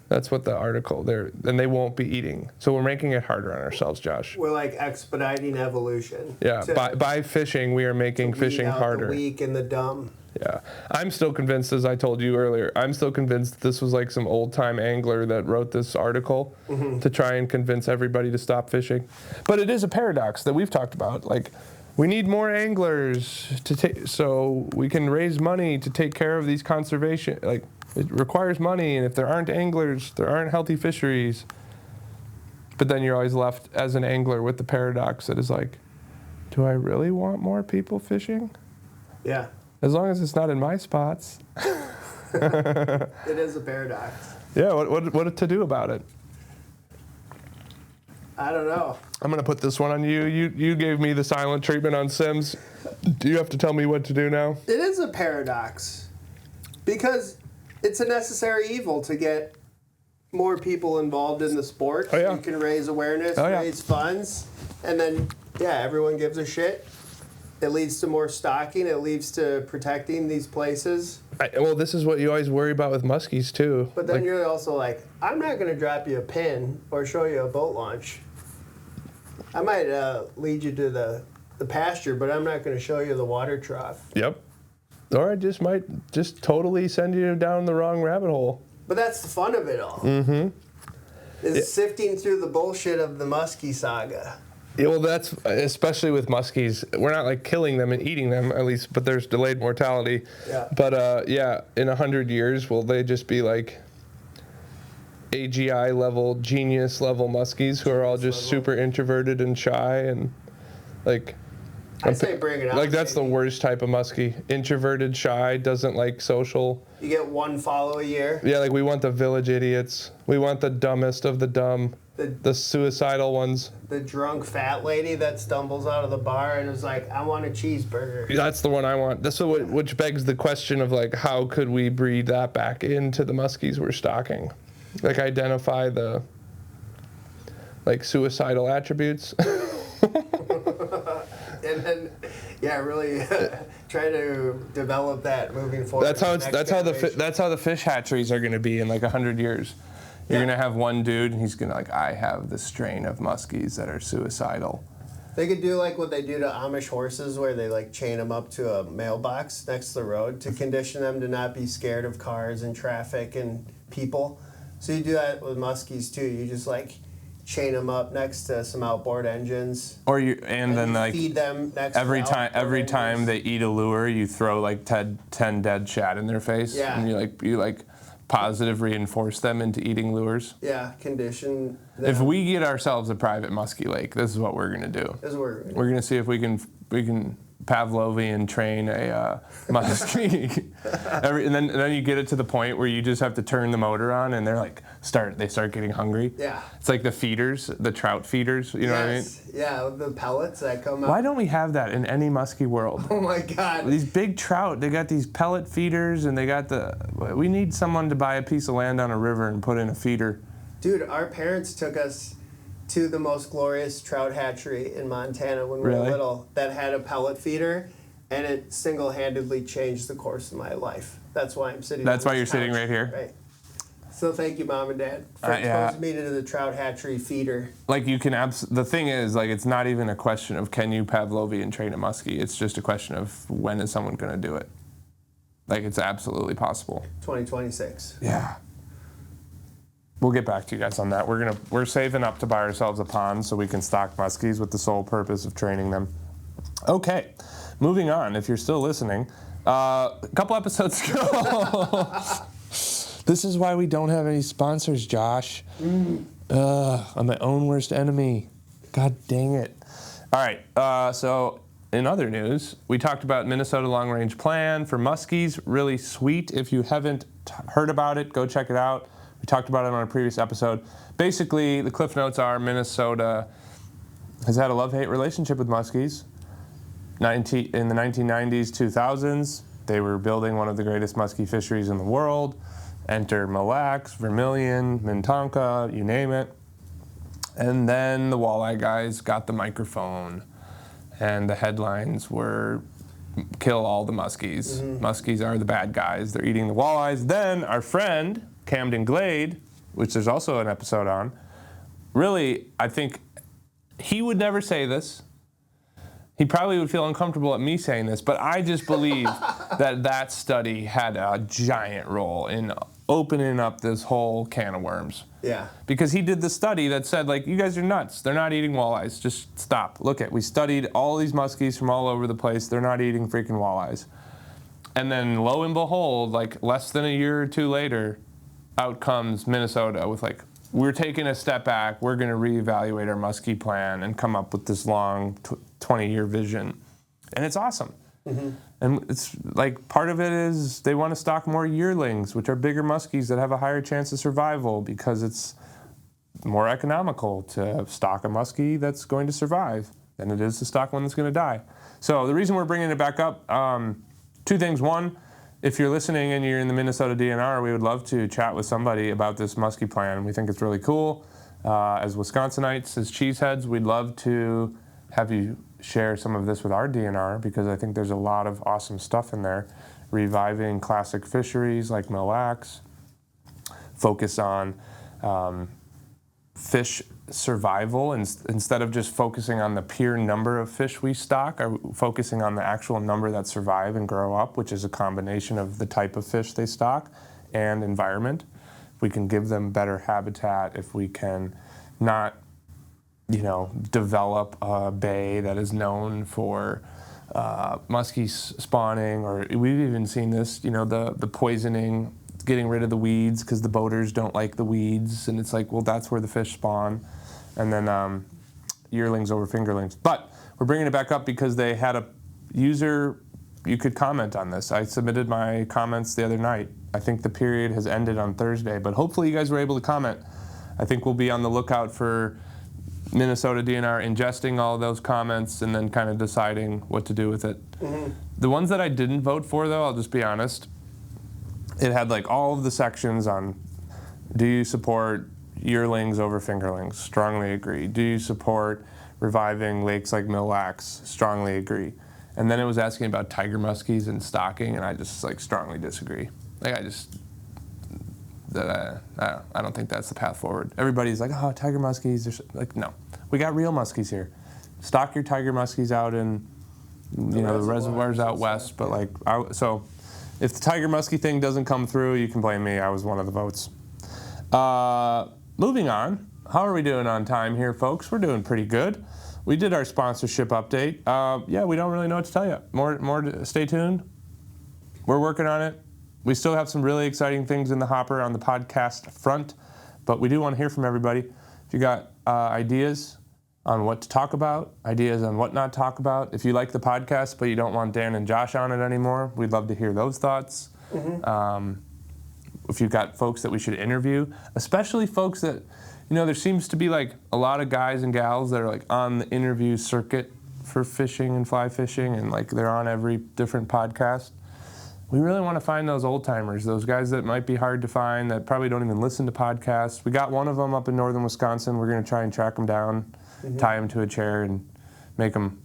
That's what the article there, and they won't be eating. So we're making it harder on ourselves, Josh. We're like expediting evolution. Yeah, by fishing, we are making fishing harder. The weak and the dumb. Yeah, I'm still convinced, as I told you earlier, I'm still convinced this was like some old-time angler that wrote this article to try and convince everybody to stop fishing. But it is a paradox that we've talked about. Like, we need more anglers so we can raise money to take care of these conservation. Like, it requires money, and if there aren't anglers, there aren't healthy fisheries. But then you're always left as an angler with the paradox that is like, do I really want more people fishing? Yeah. As long as it's not in my spots. It is a paradox. Yeah, what to do about it? I don't know. I'm going to put this one on you. You gave me the silent treatment on Simms. Do you have to tell me what to do now? It is a paradox. Because it's a necessary evil to get more people involved in the sport. Oh, yeah. You can raise awareness, raise funds, and then, everyone gives a shit. It leads to more stocking. It leads to protecting these places. Well, this is what you always worry about with muskies, too. But then you're also like, I'm not going to drop you a pin or show you a boat launch. I might lead you to the pasture, but I'm not going to show you the water trough. Yep. Or I just might totally send you down the wrong rabbit hole. But that's the fun of it all. Is sifting through the bullshit of the muskie saga. Yeah, well, that's especially with muskies. We're not like killing them and eating them, at least, but there's delayed mortality. Yeah. But in 100 years, will they just be like AGI level, genius level muskies who are all just super introverted and shy and like? I say bring it on. Like that's the worst type of muskie. Introverted, shy, doesn't like social. You get one follow a year. Yeah, like we want the village idiots. We want the dumbest of the dumb. The suicidal ones. The drunk fat lady that stumbles out of the bar and is like, I want a cheeseburger. That's the one I want. That's which begs the question of like, how could we breed that back into the muskies we're stocking? Like identify the like suicidal attributes. And then, really try to develop that moving forward. That's how the fish hatcheries are going to be in like 100 years. You're going to have one dude, and he's going to like, I have the strain of muskies that are suicidal. They could do like what they do to Amish horses, where they like chain them up to a mailbox next to the road to condition them to not be scared of cars and traffic and people. So you do that with muskies too. You just like chain them up next to some outboard engines. And then like feed them next every to time they eat a lure, you throw like 10 dead shad in their face. Yeah. And you like positive reinforce them into eating lures. Yeah, condition them. If we get ourselves a private muskie lake, this is what we're gonna do. We're gonna see if we can Pavlovian train a muskie, and then you get it to the point where you just have to turn the motor on, and they start getting hungry. Yeah, it's like the feeders, the trout feeders. You know what I mean? Yeah, the pellets that come out. Why don't we have that in any muskie world? Oh my God! These big trout, they got these pellet feeders, and they got we need someone to buy a piece of land on a river and put in a feeder. Dude, our parents took us to the most glorious trout hatchery in Montana when we were little that had a pellet feeder, and it single-handedly changed the course of my life. That's why I'm sitting. That's why you're sitting right here. Right. So thank you, Mom and Dad, for exposing me to the trout hatchery feeder. Like you can, the thing is, like it's not even a question of can you Pavlovian train a muskie. It's just a question of when is someone going to do it. Like it's absolutely possible. 2026. Yeah. We'll get back to you guys on that. We're saving up to buy ourselves a pond so we can stock muskies with the sole purpose of training them. Okay, moving on. If you're still listening, a couple episodes ago. This is why we don't have any sponsors, Josh. I'm my own worst enemy. God dang it. All right, so in other news, we talked about Minnesota Long Range Plan for muskies. Really sweet. If you haven't heard about it, go check it out. We talked about it on a previous episode. Basically, the cliff notes are Minnesota has had a love-hate relationship with muskies. In the 1990s, 2000s, they were building one of the greatest muskie fisheries in the world. Enter Mille Lacs, Vermilion, Minnetonka, you name it. And then the walleye guys got the microphone, and the headlines were, kill all the muskies. Muskies are the bad guys. They're eating the walleyes. Then our friend, Camden Glade, which there's also an episode on, really, I think he would never say this. He probably would feel uncomfortable at me saying this, but I just believe that study had a giant role in opening up this whole can of worms. Yeah. Because he did the study that said, like, you guys are nuts. They're not eating walleyes. Just stop. We studied all these muskies from all over the place. They're not eating freaking walleyes. And then lo and behold, like less than a year or two later, out comes Minnesota with like, we're taking a step back. We're going to reevaluate our muskie plan and come up with this long 20-year vision. And it's awesome. And it's like part of it is they want to stock more yearlings, which are bigger muskies that have a higher chance of survival because it's more economical to stock a muskie that's going to survive than it is to stock one that's going to die. So the reason we're bringing it back up, two things. One, if you're listening and you're in the Minnesota DNR, we would love to chat with somebody about this muskie plan. We think it's really cool. As Wisconsinites, as cheeseheads, we'd love to have you share some of this with our DNR because I think there's a lot of awesome stuff in there. Reviving classic fisheries like Mille Lacs, focus on fish survival instead of just focusing on the pure number of fish we stock, are focusing on the actual number that survive and grow up, which is a combination of the type of fish they stock and environment. If we can give them better habitat, if we can not develop a bay that is known for muskies spawning, or we've even seen this, the poisoning, getting rid of the weeds because the boaters don't like the weeds, and it's like, well, that's where the fish spawn, and then yearlings over fingerlings. But we're bringing it back up because they had a user, you could comment on this. I submitted my comments the other night. I think the period has ended on Thursday, but hopefully you guys were able to comment. I think we'll be on the lookout for Minnesota DNR ingesting all of those comments and then kind of deciding what to do with it. The ones that I didn't vote for, though, I'll just be honest, it had like all of the sections on, do you support yearlings over fingerlings? Strongly agree. Do you support reviving lakes like Mille Lacs? Strongly agree. And then it was asking about tiger muskies and stocking, and I just like strongly disagree. Like I don't think that's the path forward. Everybody's like, oh, tiger muskies. Like, no, we got real muskies here. Stock your tiger muskies out in, the reservoirs out west. But so if the tiger muskie thing doesn't come through, you can blame me. I was one of the votes. Moving on. How are we doing on time here, folks? We're doing pretty good. We did our sponsorship update. We don't really know what to tell you. More. Stay tuned. We're working on it. We still have some really exciting things in the hopper on the podcast front, but we do want to hear from everybody. If you got ideas on what to talk about, ideas on what not to talk about, if you like the podcast but you don't want Dan and Josh on it anymore, we'd love to hear those thoughts. If you've got folks that we should interview, especially folks that, there seems to be like a lot of guys and gals that are like on the interview circuit for fishing and fly fishing, and like they're on every different podcast. We really want to find those old timers, those guys that might be hard to find, that probably don't even listen to podcasts. We got one of them up in northern Wisconsin. We're going to try and track him down, tie him to a chair, and make him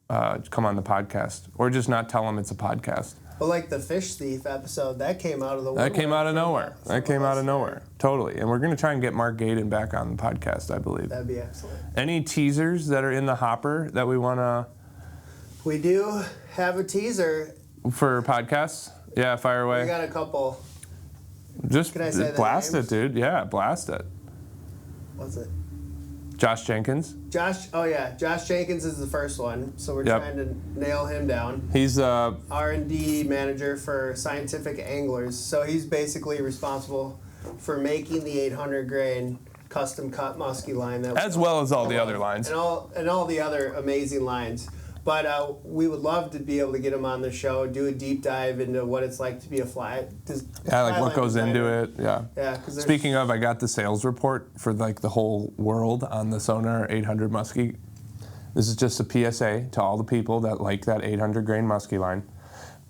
come on the podcast, or just not tell him it's a podcast. Well, like the fish thief episode, that came out of the That came out of nowhere. from That came out of us. nowhere. Totally. And we're going to try and get Mark Gaden back on the podcast, I believe. That'd be excellent. Any teasers that are in the hopper that we want to... We do have a teaser. For podcasts? Yeah, fire away. We got a couple. Just Can I say the blast names? it, dude. Yeah, blast it. What's it? Josh Jenkins. Josh Jenkins is the first one, so we're Yep. trying to nail him down. He's R&D manager for Scientific Anglers, so he's basically responsible for making the 800 grain custom cut musky line that as well as all the other lines. and all the other amazing lines. But we would love to be able to get him on the show, do a deep dive into what it's like to be a fly. Yeah, like what goes into designer. it. Yeah. Yeah. 'Cause there's- Speaking of, I got the sales report for like the whole world on the Sonar 800 musky. This is just a PSA to all the people that like that 800 grain musky line.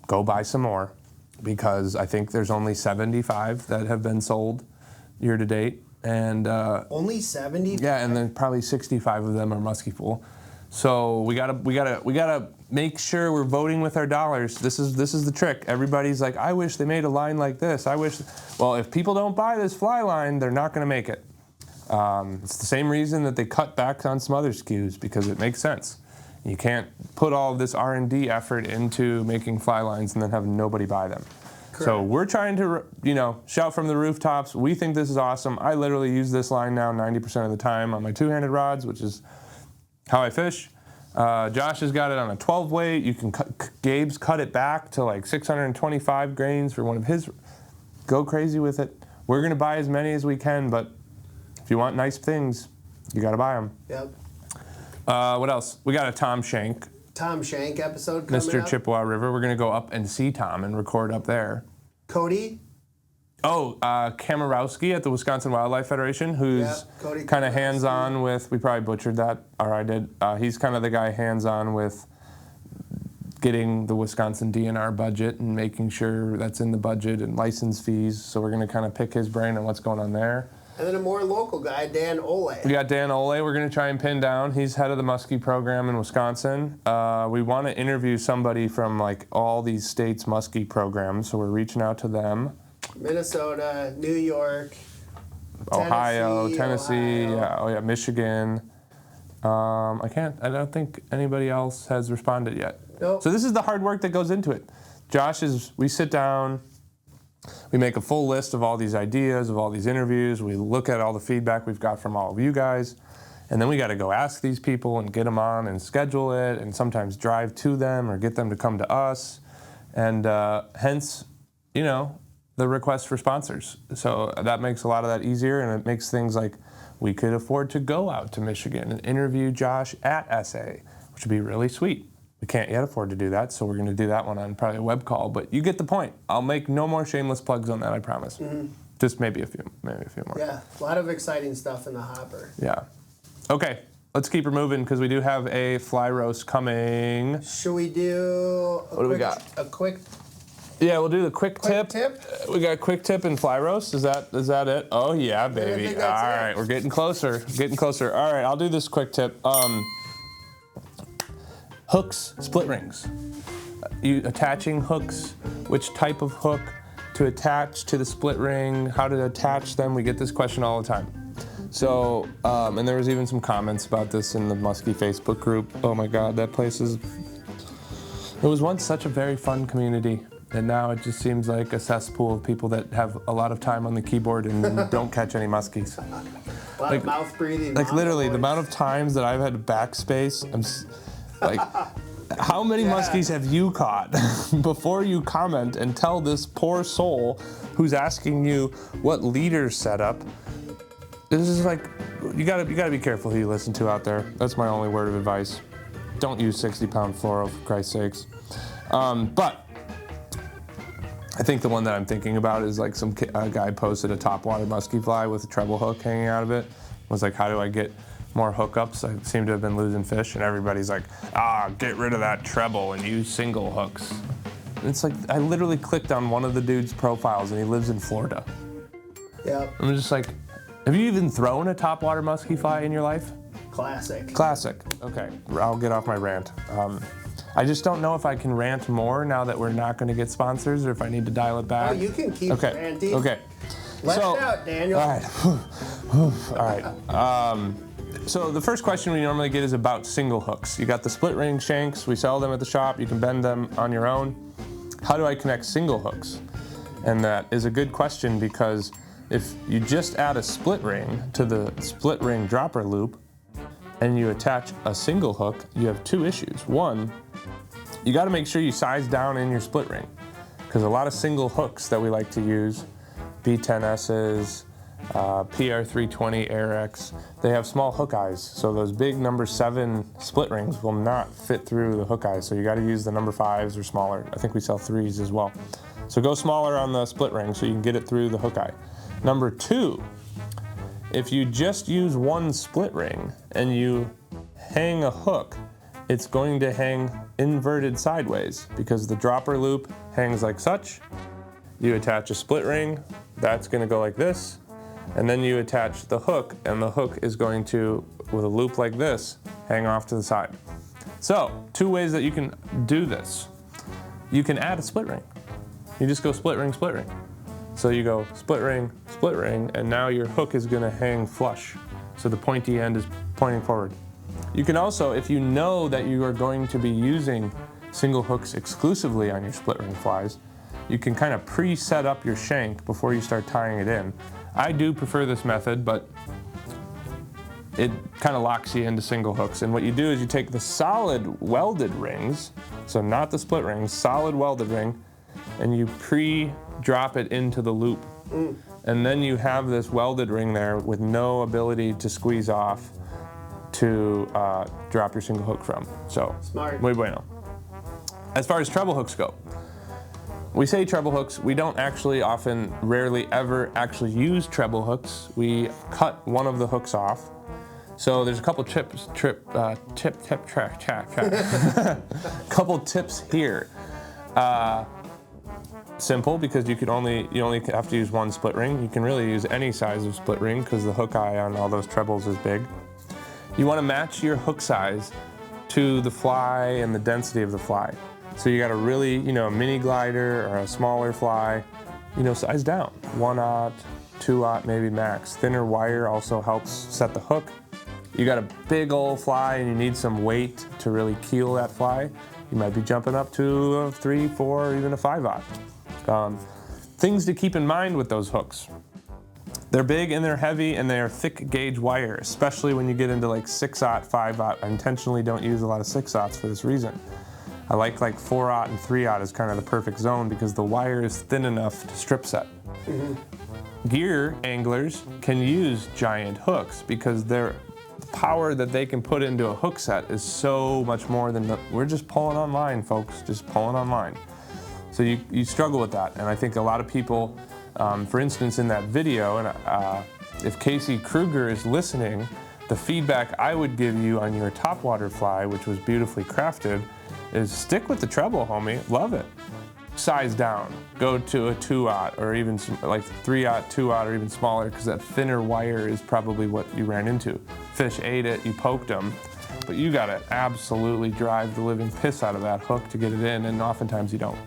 Go buy some more, because I think there's only 75 that have been sold year to date, and only 70. yeah, and then probably 65 of them are musky full. So we gotta make sure we're voting with our dollars. This is the trick. Everybody's like, I wish they made a line like this. I wish. Well, if people don't buy this fly line, they're not gonna make it. It's the same reason that they cut back on some other SKUs, because it makes sense. You can't put all of this R&D effort into making fly lines and then have nobody buy them. Correct. So we're trying to, shout from the rooftops. We think this is awesome. I literally use this line now 90% of the time on my two-handed rods, which is how I fish. Josh has got it on a 12 weight. You can Gabe's cut it back to like 625 grains for one of his. Go crazy with it. We're gonna buy as many as we can, but if you want nice things, you gotta buy them. Yep. What else? We got a Tom Shank, episode coming Mr. up. Chippewa River. We're gonna go up and see Tom and record up there. Cody. Oh, Kamarowski at the Wisconsin Wildlife Federation, who's Cody kind of Kamarowski. hands-on with, we probably butchered that, or I did. He's kind of the guy hands-on with getting the Wisconsin DNR budget and making sure that's in the budget and license fees. So we're going to kind of pick his brain on what's going on there. And then a more local guy, Dan Ole. We got Dan Ole we're going to try and pin down. He's head of the Muskie program in Wisconsin. We want to interview somebody from like all these states' Muskie programs, so we're reaching out to them. Minnesota, New York, Ohio, Ohio. Yeah, Michigan. I don't think anybody else has responded yet. Nope. So this is the hard work that goes into it. We sit down, we make a full list of all these ideas, of all these interviews, we look at all the feedback we've got from all of you guys, and then we got to go ask these people and get them on and schedule it, and sometimes drive to them or get them to come to us, and hence, the request for sponsors. So that makes a lot of that easier, and it makes things like we could afford to go out to Michigan and interview Josh at SA, which would be really sweet. We can't yet afford to do that, so we're going to do that one on probably a web call, but you get the point. I'll make no more shameless plugs on that, I promise. Mm-hmm. Just maybe a few more. Yeah, a lot of exciting stuff in the hopper. Yeah. Okay, let's keep her moving, because we do have a fly roast coming. Should we do What do we got? A quick Yeah, we'll do the quick tip. tip? We got quick tip and fly roast. Is that it? Oh yeah, baby. think All that's it. right, we're getting closer. All right, I'll do this quick tip. Hooks, split rings. You attaching hooks, which type of hook to attach to the split ring, how to attach them. We get this question all the time. So, and there was even some comments about this in the Muskie Facebook group. Oh my God, that place it was once such a very fun community. And now it just seems like a cesspool of people that have a lot of time on the keyboard and don't catch any muskies. A lot of mouth breathing. Like literally, the amount of times that I've had to backspace, how many muskies have you caught before you comment and tell this poor soul who's asking you what leader's set up? This is like, you gotta be careful who you listen to out there. That's my only word of advice. Don't use 60-pound fluoro, for Christ's sakes. But I think the one that I'm thinking about is like some guy posted a topwater musky fly with a treble hook hanging out of it. Was like, how do I get more hookups? I seem to have been losing fish, and everybody's like, get rid of that treble and use single hooks. And it's like, I literally clicked on one of the dude's profiles and he lives in Florida. Yep. I'm just like, have you even thrown a topwater musky fly in your life? Classic. Classic. Okay, I'll get off my rant. I just don't know if I can rant more now that we're not going to get sponsors, or if I need to dial it back. Oh, you can keep ranting. Okay. Let it out, Daniel. All right. All right. So the first question we normally get is about single hooks. You got the split ring shanks. We sell them at the shop. You can bend them on your own. How do I connect single hooks? And that is a good question, because if you just add a split ring to the split ring dropper loop and you attach a single hook, you have two issues. One, you got to make sure you size down in your split ring, because a lot of single hooks that we like to use, B10S's, PR320 AirX, they have small hook eyes. So those big number 7 split rings will not fit through the hook eyes. So you got to use the number 5s or smaller. I think we sell 3s as well. So go smaller on the split ring so you can get it through the hook eye. Number 2, if you just use one split ring and you hang a hook, it's going to hang inverted sideways, because the dropper loop hangs like such. You attach a split ring, that's going to go like this, and then you attach the hook, and the hook is going to, with a loop like this, hang off to the side. So, 2 ways that you can do this. You can add a split ring. You just go split ring, split ring. So you go split ring, and now your hook is going to hang flush. So the pointy end is pointing forward. You can also, if you know that you are going to be using single hooks exclusively on your split ring flies, you can kind of pre-set up your shank before you start tying it in. I do prefer this method, but it kind of locks you into single hooks. And what you do is you take the solid welded rings, so not the split rings, solid welded ring, and you pre-drop it into the loop. And then you have this welded ring there with no ability to squeeze off to drop your single hook from. So, Smart. Muy bueno. As far as treble hooks go, we say treble hooks. We don't actually rarely ever actually use treble hooks. We cut one of the hooks off. So there's a couple couple tips here. Simple, because you only have to use one split ring. You can really use any size of split ring, because the hook eye on all those trebles is big. You want to match your hook size to the fly and the density of the fly. So you got a really, a mini glider or a smaller fly, size down. 1/0, 2/0 maybe max. Thinner wire also helps set the hook. You got a big old fly and you need some weight to really keel that fly. You might be jumping up to a 3, 4, or even a 5/0. Things to keep in mind with those hooks. They're big and they're heavy and they are thick gauge wire, especially when you get into like 6/0, 5/0. I intentionally don't use a lot of 6/0s for this reason. I like 4/0 and 3/0 is kind of the perfect zone, because the wire is thin enough to strip set. Gear anglers can use giant hooks, because the power that they can put into a hook set is so much more than we're just pulling on line, folks, just pulling on line. So you struggle with that, and I think a lot of people, for instance, in that video, and if Casey Kruger is listening, the feedback I would give you on your topwater fly, which was beautifully crafted, is stick with the treble, homie. Love it. Size down. Go to a 2/0, or even 3/0, 2/0, or even smaller, because that thinner wire is probably what you ran into. Fish ate it, you poked them, but you gotta absolutely drive the living piss out of that hook to get it in, and oftentimes you don't.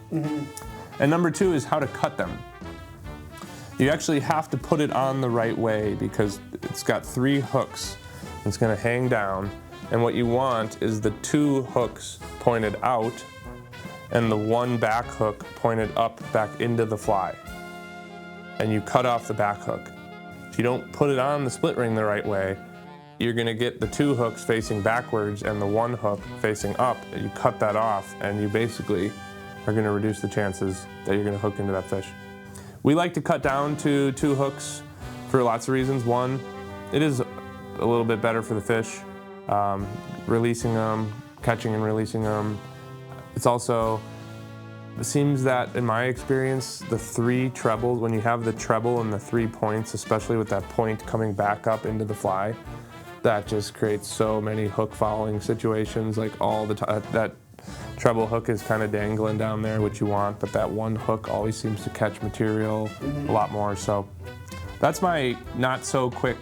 And number 2 is how to cut them. You actually have to put it on the right way, because it's got 3 hooks. It's gonna hang down, and what you want is the 2 hooks pointed out and the 1 back hook pointed up back into the fly. And you cut off the back hook. If you don't put it on the split ring the right way, you're gonna get the 2 hooks facing backwards and the 1 hook facing up. You cut that off and you basically are gonna reduce the chances that you're gonna hook into that fish. We like to cut down to 2 hooks for lots of reasons. One, it is a little bit better for the fish, releasing them, catching and releasing them. It's also, it seems that in my experience, the 3 trebles, when you have the treble and the 3 points, especially with that point coming back up into the fly, that just creates so many hook following situations, like all the time. That treble hook is kind of dangling down there, which you want, but that 1 hook always seems to catch material a lot more. So that's my not so quick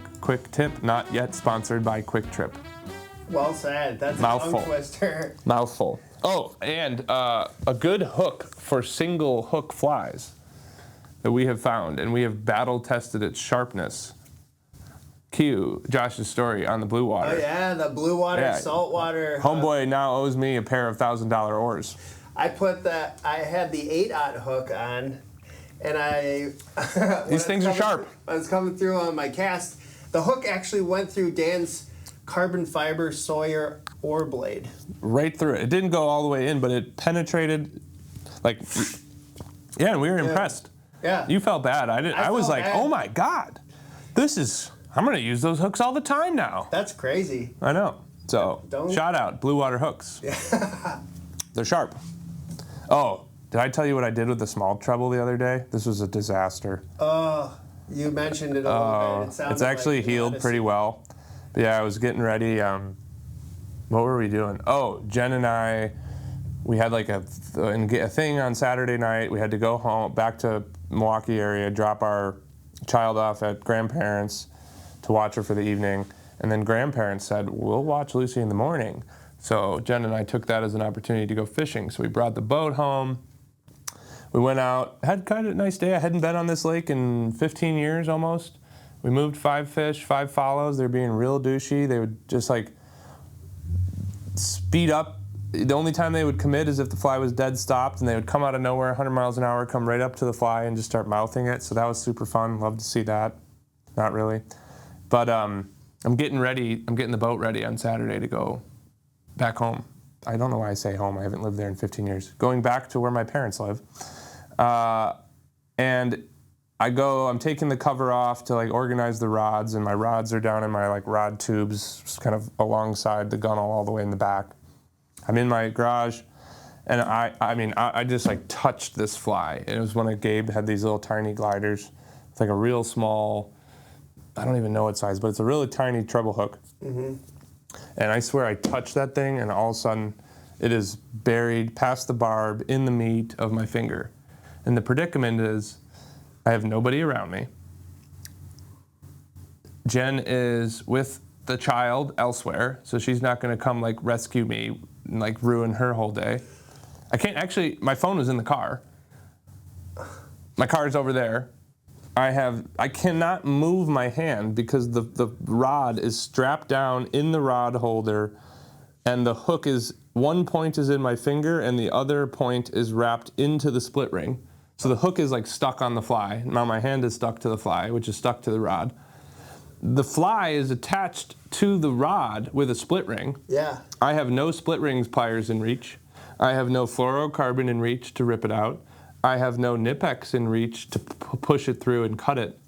tip, not yet sponsored by Quick Trip. Well said. That's Mouthful. a tongue twister. Mouthful. Oh, and a good hook for single hook flies that we have found, and we have battle tested its sharpness. Cue Josh's story on the blue water. Oh yeah, the blue water, saltwater. Homeboy now owes me a pair of $1,000 oars. I had the 8/0 hook on, and These things are sharp. I was coming through on my cast. The hook actually went through Dan's carbon fiber Sawyer oar blade. Right through it. It didn't go all the way in, but it penetrated, and we were impressed. Yeah. You felt bad. I was like, oh my God, I'm going to use those hooks all the time now. That's crazy. I know. So, shout out, blue water hooks. They're sharp. Oh, did I tell you what I did with the small treble the other day? This was a disaster. Oh, you mentioned it a little bit. It's actually healed pretty well. But yeah, I was getting ready. What were we doing? Oh, Jen and I, we had like a thing on Saturday night. We had to go home, back to Milwaukee area, drop our child off at grandparents to watch her for the evening. And then grandparents said, we'll watch Lucy in the morning. So Jen and I took that as an opportunity to go fishing. So we brought the boat home. We went out, had kind of a nice day. I hadn't been on this lake in 15 years almost. We moved 5 fish, 5 follows. They're being real douchey. They would just like speed up. The only time they would commit is if the fly was dead stopped, and they would come out of nowhere 100 miles an hour, come right up to the fly and just start mouthing it. So that was super fun. Love to see that. Not really. But I'm getting ready. I'm getting the boat ready on Saturday to go back home. I don't know why I say home. I haven't lived there in 15 years. Going back to where my parents live. And I'm taking the cover off to like organize the rods, and my rods are down in my like rod tubes, just kind of alongside the gunnel all the way in the back. I'm in my garage, and I just like touched this fly. It was when Gabe had these little tiny gliders. It's like a real small, I don't even know what size, but it's a really tiny treble hook. Mm-hmm. And I swear I touched that thing, and all of a sudden it is buried past the barb in the meat of my finger. And the predicament is I have nobody around me. Jen is with the child elsewhere, so she's not going to come like rescue me and like ruin her whole day. I can't actually, my phone was in the car. My car's over there. I cannot move my hand because the rod is strapped down in the rod holder, and the hook is, one point is in my finger and the other point is wrapped into the split ring. So the hook is like stuck on the fly. Now my hand is stuck to the fly, which is stuck to the rod. The fly is attached to the rod with a split ring. Yeah. I have no split rings pliers in reach. I have no fluorocarbon in reach to rip it out. I have no Nipex in reach to push it through and cut it.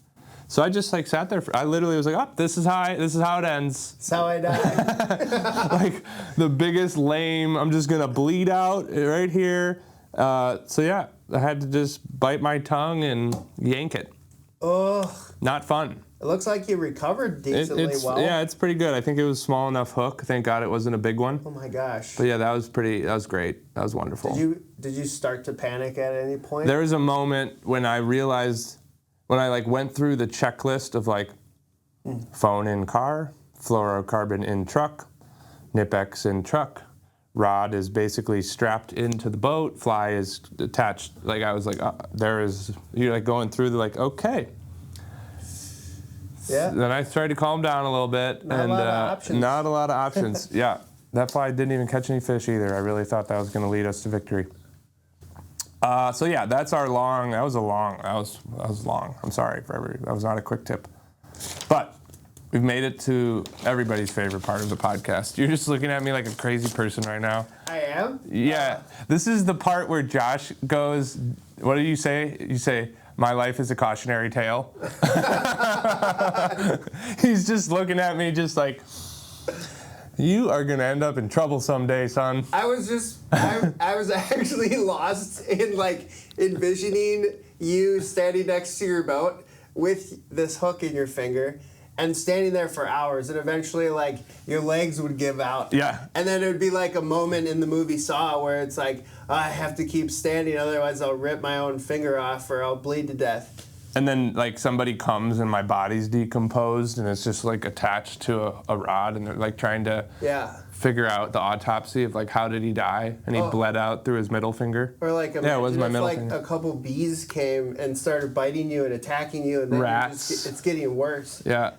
So I just like sat there. I literally was like, oh, this is how it ends. That's how I die. Like the biggest lame, I'm just gonna bleed out right here. So yeah, I had to just bite my tongue and yank it. Ugh. Not fun. It looks like you recovered decently well. Yeah, it's pretty good. I think it was a small enough hook. Thank God it wasn't a big one. Oh my gosh. But yeah, that was great. That was wonderful. Did you start to panic at any point? There was a moment when I realized, when I like went through the checklist of like phone in car, fluorocarbon in truck, Nipex in truck, rod is basically strapped into the boat, fly is attached. Like I was like, you're like going through the like, okay. Yeah. Then I tried to calm down a little bit. Not a lot of options. Yeah. That fly didn't even catch any fish either. I really thought that was going to lead us to victory. So yeah, that's our long. That was long. I'm sorry that was not a quick tip, but we've made it to everybody's favorite part of the podcast. You're just looking at me like a crazy person right now. I am? Yeah. This is the part where Josh goes, what do you say? You say, my life is a cautionary tale. He's just looking at me just like, you are going to end up in trouble someday, son. I was actually lost in like envisioning you standing next to your boat with this hook in your finger and standing there for hours, and eventually like your legs would give out. Yeah. And then it would be like a moment in the movie Saw where it's like, oh, I have to keep standing, otherwise I'll rip my own finger off or I'll bleed to death. And then like somebody comes and my body's decomposed and it's just like attached to a rod and they're like trying to figure out the autopsy of like how did he die, and he bled out through his middle finger. Or like it was my middle finger. A couple bees came and started biting you and attacking you, and then rats. It's getting worse. Yeah.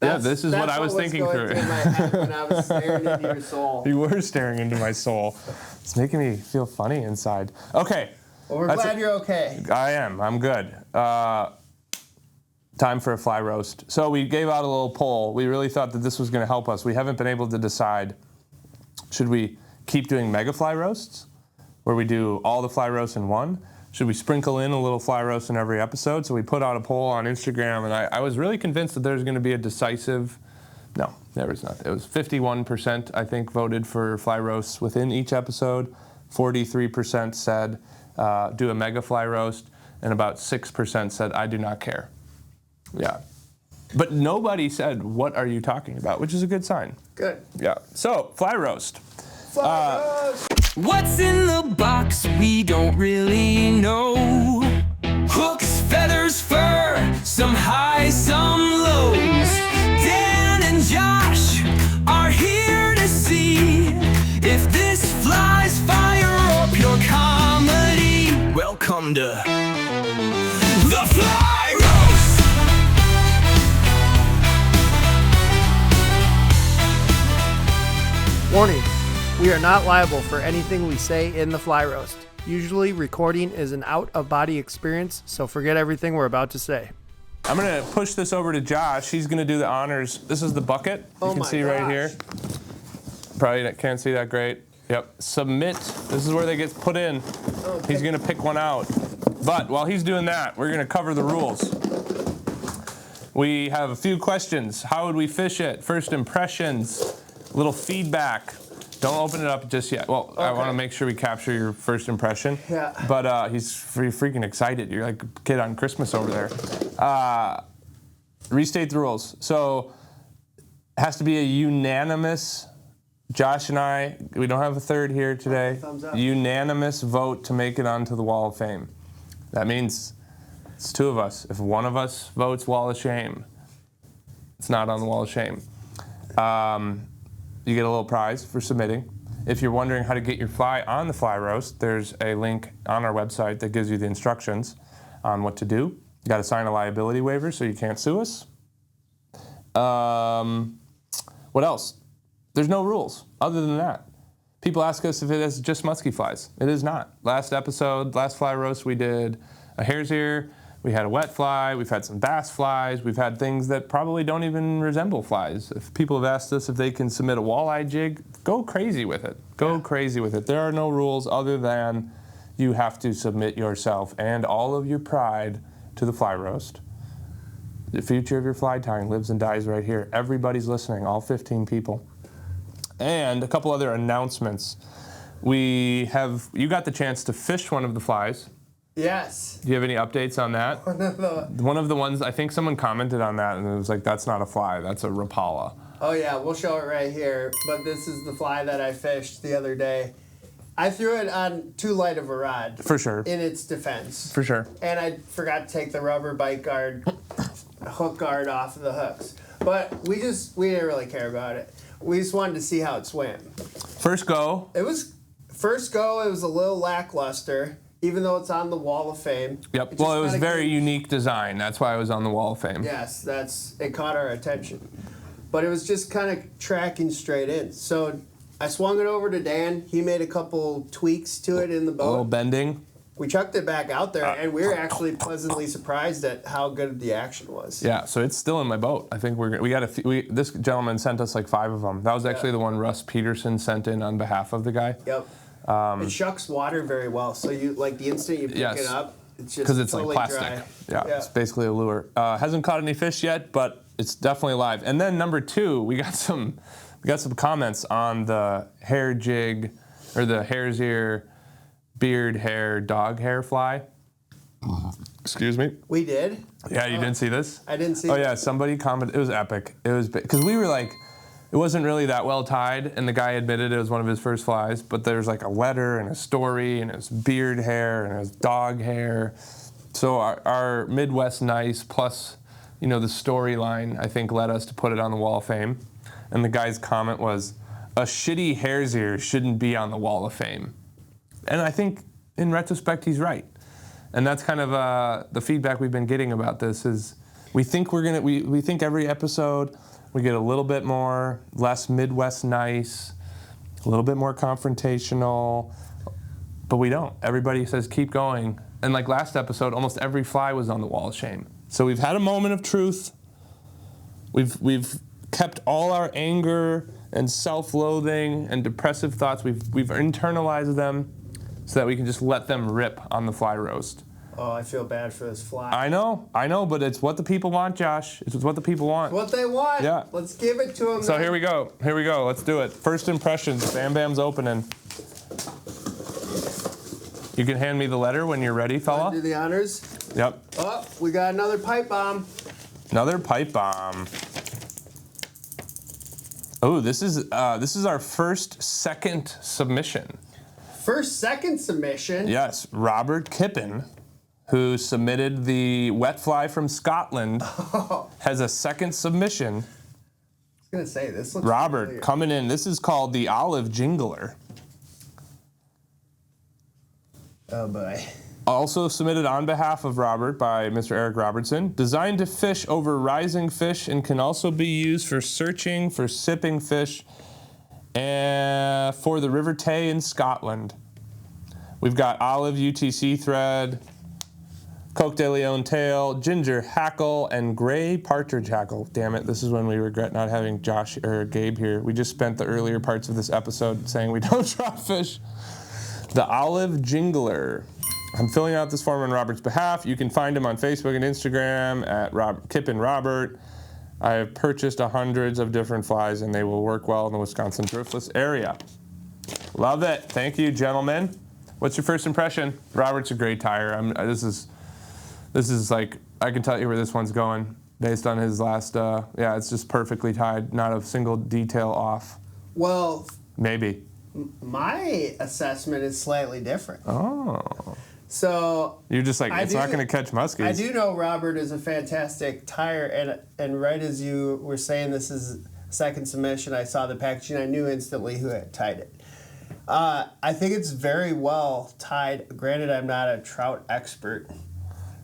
This is what I was thinking through. That's what was going through my head when I was staring into your soul. You were staring into my soul. It's making me feel funny inside. Okay. Well, we're glad you're okay. I am. I'm good. Time for a fly roast. So we gave out a little poll. We really thought that this was going to help us. We haven't been able to decide, should we keep doing mega fly roasts, where we do all the fly roasts in one? Should we sprinkle in a little fly roast in every episode? So we put out a poll on Instagram, and I was really convinced that there's going to be a decisive... No, there was not. It was 51%, I think, voted for fly roasts within each episode. 43% said do a mega fly roast, and about 6% said I do not care. Yeah. But nobody said, what are you talking about? Which is a good sign. Good. Yeah. So, fly roast. Fly roast! What's in the box? We don't really know. Hooks, feathers, fur, some highs, some lows. Dan and Josh are here to see if this flies fire or pure comedy. Welcome to the Fly Roast! Warning, we are not liable for anything we say in the fly roast. Usually recording is an out-of-body experience, so forget everything we're about to say. I'm going to push this over to Josh. He's going to do the honors. This is the bucket. You can see right here. Probably can't see that great. Yep. Submit. This is where they get put in. Okay. He's going to pick one out. But while he's doing that, we're going to cover the rules. We have a few questions. How would we fish it? First impressions. A little feedback. Don't open it up just yet. Well, okay. I want to make sure we capture your first impression. Yeah. But he's freaking excited. You're like a kid on Christmas over there. Restate the rules. So it has to be a unanimous. Josh and I, we don't have a third here today. Thumbs up. Unanimous vote to make it onto the Wall of Fame. That means it's two of us. If one of us votes Wall of Shame, it's not on the Wall of Shame. You get a little prize for submitting. If you're wondering how to get your fly on the fly roast, there's a link on our website that gives you the instructions on what to do. You got to sign a liability waiver so you can't sue us. What else? There's no rules other than that. People ask us if it is just musky flies. It is not. Last fly roast, we did a hare's ear. We had a wet fly, we've had some bass flies, we've had things that probably don't even resemble flies. If people have asked us if they can submit a walleye jig, go crazy with it. Go crazy with it. There are no rules other than you have to submit yourself and all of your pride to the fly roast. The future of your fly tying lives and dies right here. Everybody's listening, all 15 people. And a couple other announcements. You got the chance to fish one of the flies. Yes. Do you have any updates on that? One of the ones, I think someone commented on that and it was like, that's not a fly, that's a Rapala. Oh yeah, we'll show it right here. But this is the fly that I fished the other day. I threw it on too light of a rod. For sure. In its defense. For sure. And I forgot to take the rubber bite guard, hook guard off of the hooks. But we didn't really care about it. We just wanted to see how it swam. First go, it was a little lackluster. Even though it's on the Wall of Fame. Yep. Well, it was very unique design. That's why it was on the Wall of Fame. Yes, it caught our attention. But it was just kind of tracking straight in. So I swung it over to Dan. He made a couple tweaks to it in the boat. A little bending. We chucked it back out there, and we were actually pleasantly surprised at how good the action was. Yeah, so it's still in my boat. I think this gentleman sent us like 5 of them. That was actually the one Russ Peterson sent in on behalf of the guy. Yep. It shucks water very well, so the instant you pick it up, it's just because totally like plastic. Dry. Yeah, it's basically a lure. Hasn't caught any fish yet, but it's definitely alive. And then number 2, we got some comments on the hair jig, or the hare's ear, beard hair, dog hair fly. Excuse me. We did. Yeah, you didn't see this? I didn't see. Oh yeah, somebody commented. It was epic. It was because we were like. It wasn't really that well tied, and the guy admitted it was one of his first flies, but there's like a letter and a story and his beard hair and his dog hair. So our Midwest Nice plus, the storyline, I think, led us to put it on the Wall of Fame. And the guy's comment was, a shitty hare's ear shouldn't be on the Wall of Fame. And I think, in retrospect, he's right. And that's kind of the feedback we've been getting about this is we think we think every episode we get a little bit more, less Midwest Nice, a little bit more confrontational, but we don't. Everybody says keep going. And like last episode, almost every fly was on the Wall of Shame. So we've had a moment of truth. We've kept all our anger and self-loathing and depressive thoughts, we've internalized them so that we can just let them rip on the fly roast. Oh, I feel bad for this fly. I know, but it's what the people want, Josh. It's what the people want. What they want. Yeah. Let's give it to them. So here we go. Let's do it. First impressions. Bam Bam's opening. You can hand me the letter when you're ready, fella. Do the honors. Yep. Oh, we got another pipe bomb. Another pipe bomb. Oh, this is our second submission. Second submission. Yes, Robert Kippen, who submitted the wet fly from Scotland, has a second submission. I was gonna say this looks Robert familiar. coming in. This is called the Olive Jingler. Oh boy. Also submitted on behalf of Robert by Mr. Eric Robertson. Designed to fish over rising fish and can also be used for searching for sipping fish and for the River Tay in Scotland. We've got olive UTC thread, Coke de Leon tail, ginger hackle, and gray partridge hackle. Damn it, this is when we regret not having Josh or Gabe here. We just spent the earlier parts of this episode saying we don't drop fish. The Olive Jingler. I'm filling out this form on Robert's behalf. You can find him on Facebook and Instagram at Kippen Robert. I have purchased hundreds of different flies, and they will work well in the Wisconsin driftless area. Love it. Thank you, gentlemen. What's your first impression? Robert's a great tire. This is like, I can tell you where this one's going based on his last, it's just perfectly tied, not a single detail off. Well, maybe. My assessment is slightly different. Oh. So you're just like, it's not going to catch muskies. I do know Robert is a fantastic tire, and right as you were saying this is second submission, I saw the packaging. I knew instantly who had tied it. I think it's very well tied. Granted, I'm not a trout expert.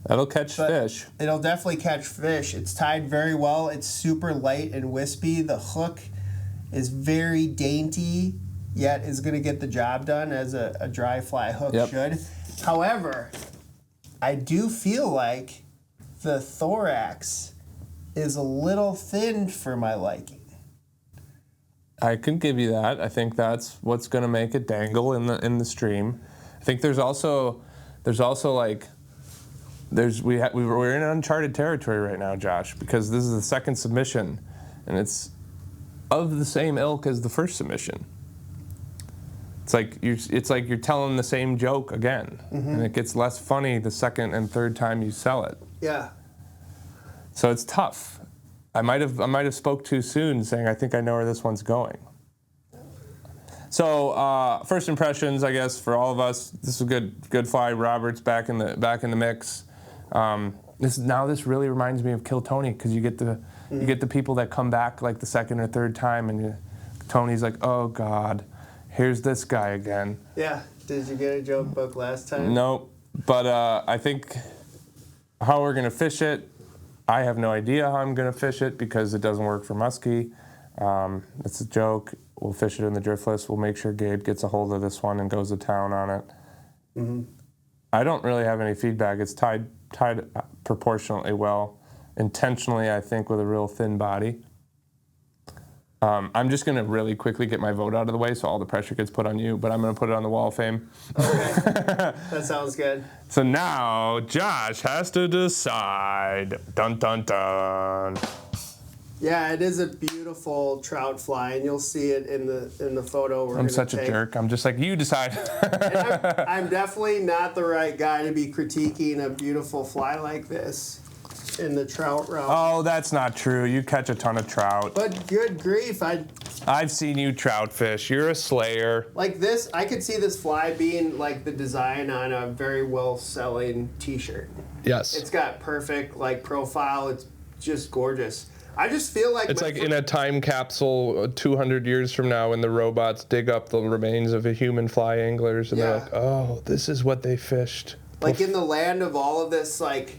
That'll catch fish. It'll definitely catch fish. It's tied very well. It's super light and wispy. The hook is very dainty, yet is going to get the job done as a dry fly hook should. However, I do feel like the thorax is a little thin for my liking. I can give you that. I think that's what's going to make it dangle in the stream. I think we're in uncharted territory right now, Josh, because this is the second submission, and it's of the same ilk as the first submission. It's like you're telling the same joke again, and it gets less funny the second and third time you sell it. Yeah. So it's tough. I might have spoke too soon, saying I think I know where this one's going. So first impressions, I guess, for all of us. This is a good fly. Robert's back in the mix. This really reminds me of Kill Tony, because you get the people that come back like the second or third time, and Tony's like, oh God, here's this guy again. Yeah. Did you get a joke book last time? Nope. But I think how we're gonna fish it, I have no idea how I'm gonna fish it because it doesn't work for muskie. It's a joke. We'll fish it in the driftless. We'll make sure Gabe gets a hold of this one and goes to town on it. Mm-hmm. I don't really have any feedback. It's tied proportionately well. Intentionally, I think, with a real thin body. I'm just going to really quickly get my vote out of the way so all the pressure gets put on you, but I'm going to put it on the Wall of Fame. Okay. That sounds good. So now Josh has to decide. Dun, dun, dun. Yeah, it is a beautiful trout fly, and you'll see it in the photo. I'm such a jerk. I'm just like, you decide. I'm definitely not the right guy to be critiquing a beautiful fly like this in the trout realm. Oh, that's not true. You catch a ton of trout. But good grief, I've seen you trout fish. You're a slayer. Like this, I could see this fly being like the design on a very well-selling T-shirt. Yes. It's got perfect like profile. It's just gorgeous. I just feel like it's like in a time capsule 200 years from now when the robots dig up the remains of a human fly anglers and they're like, oh, this is what they fished. Like in the land of all of this like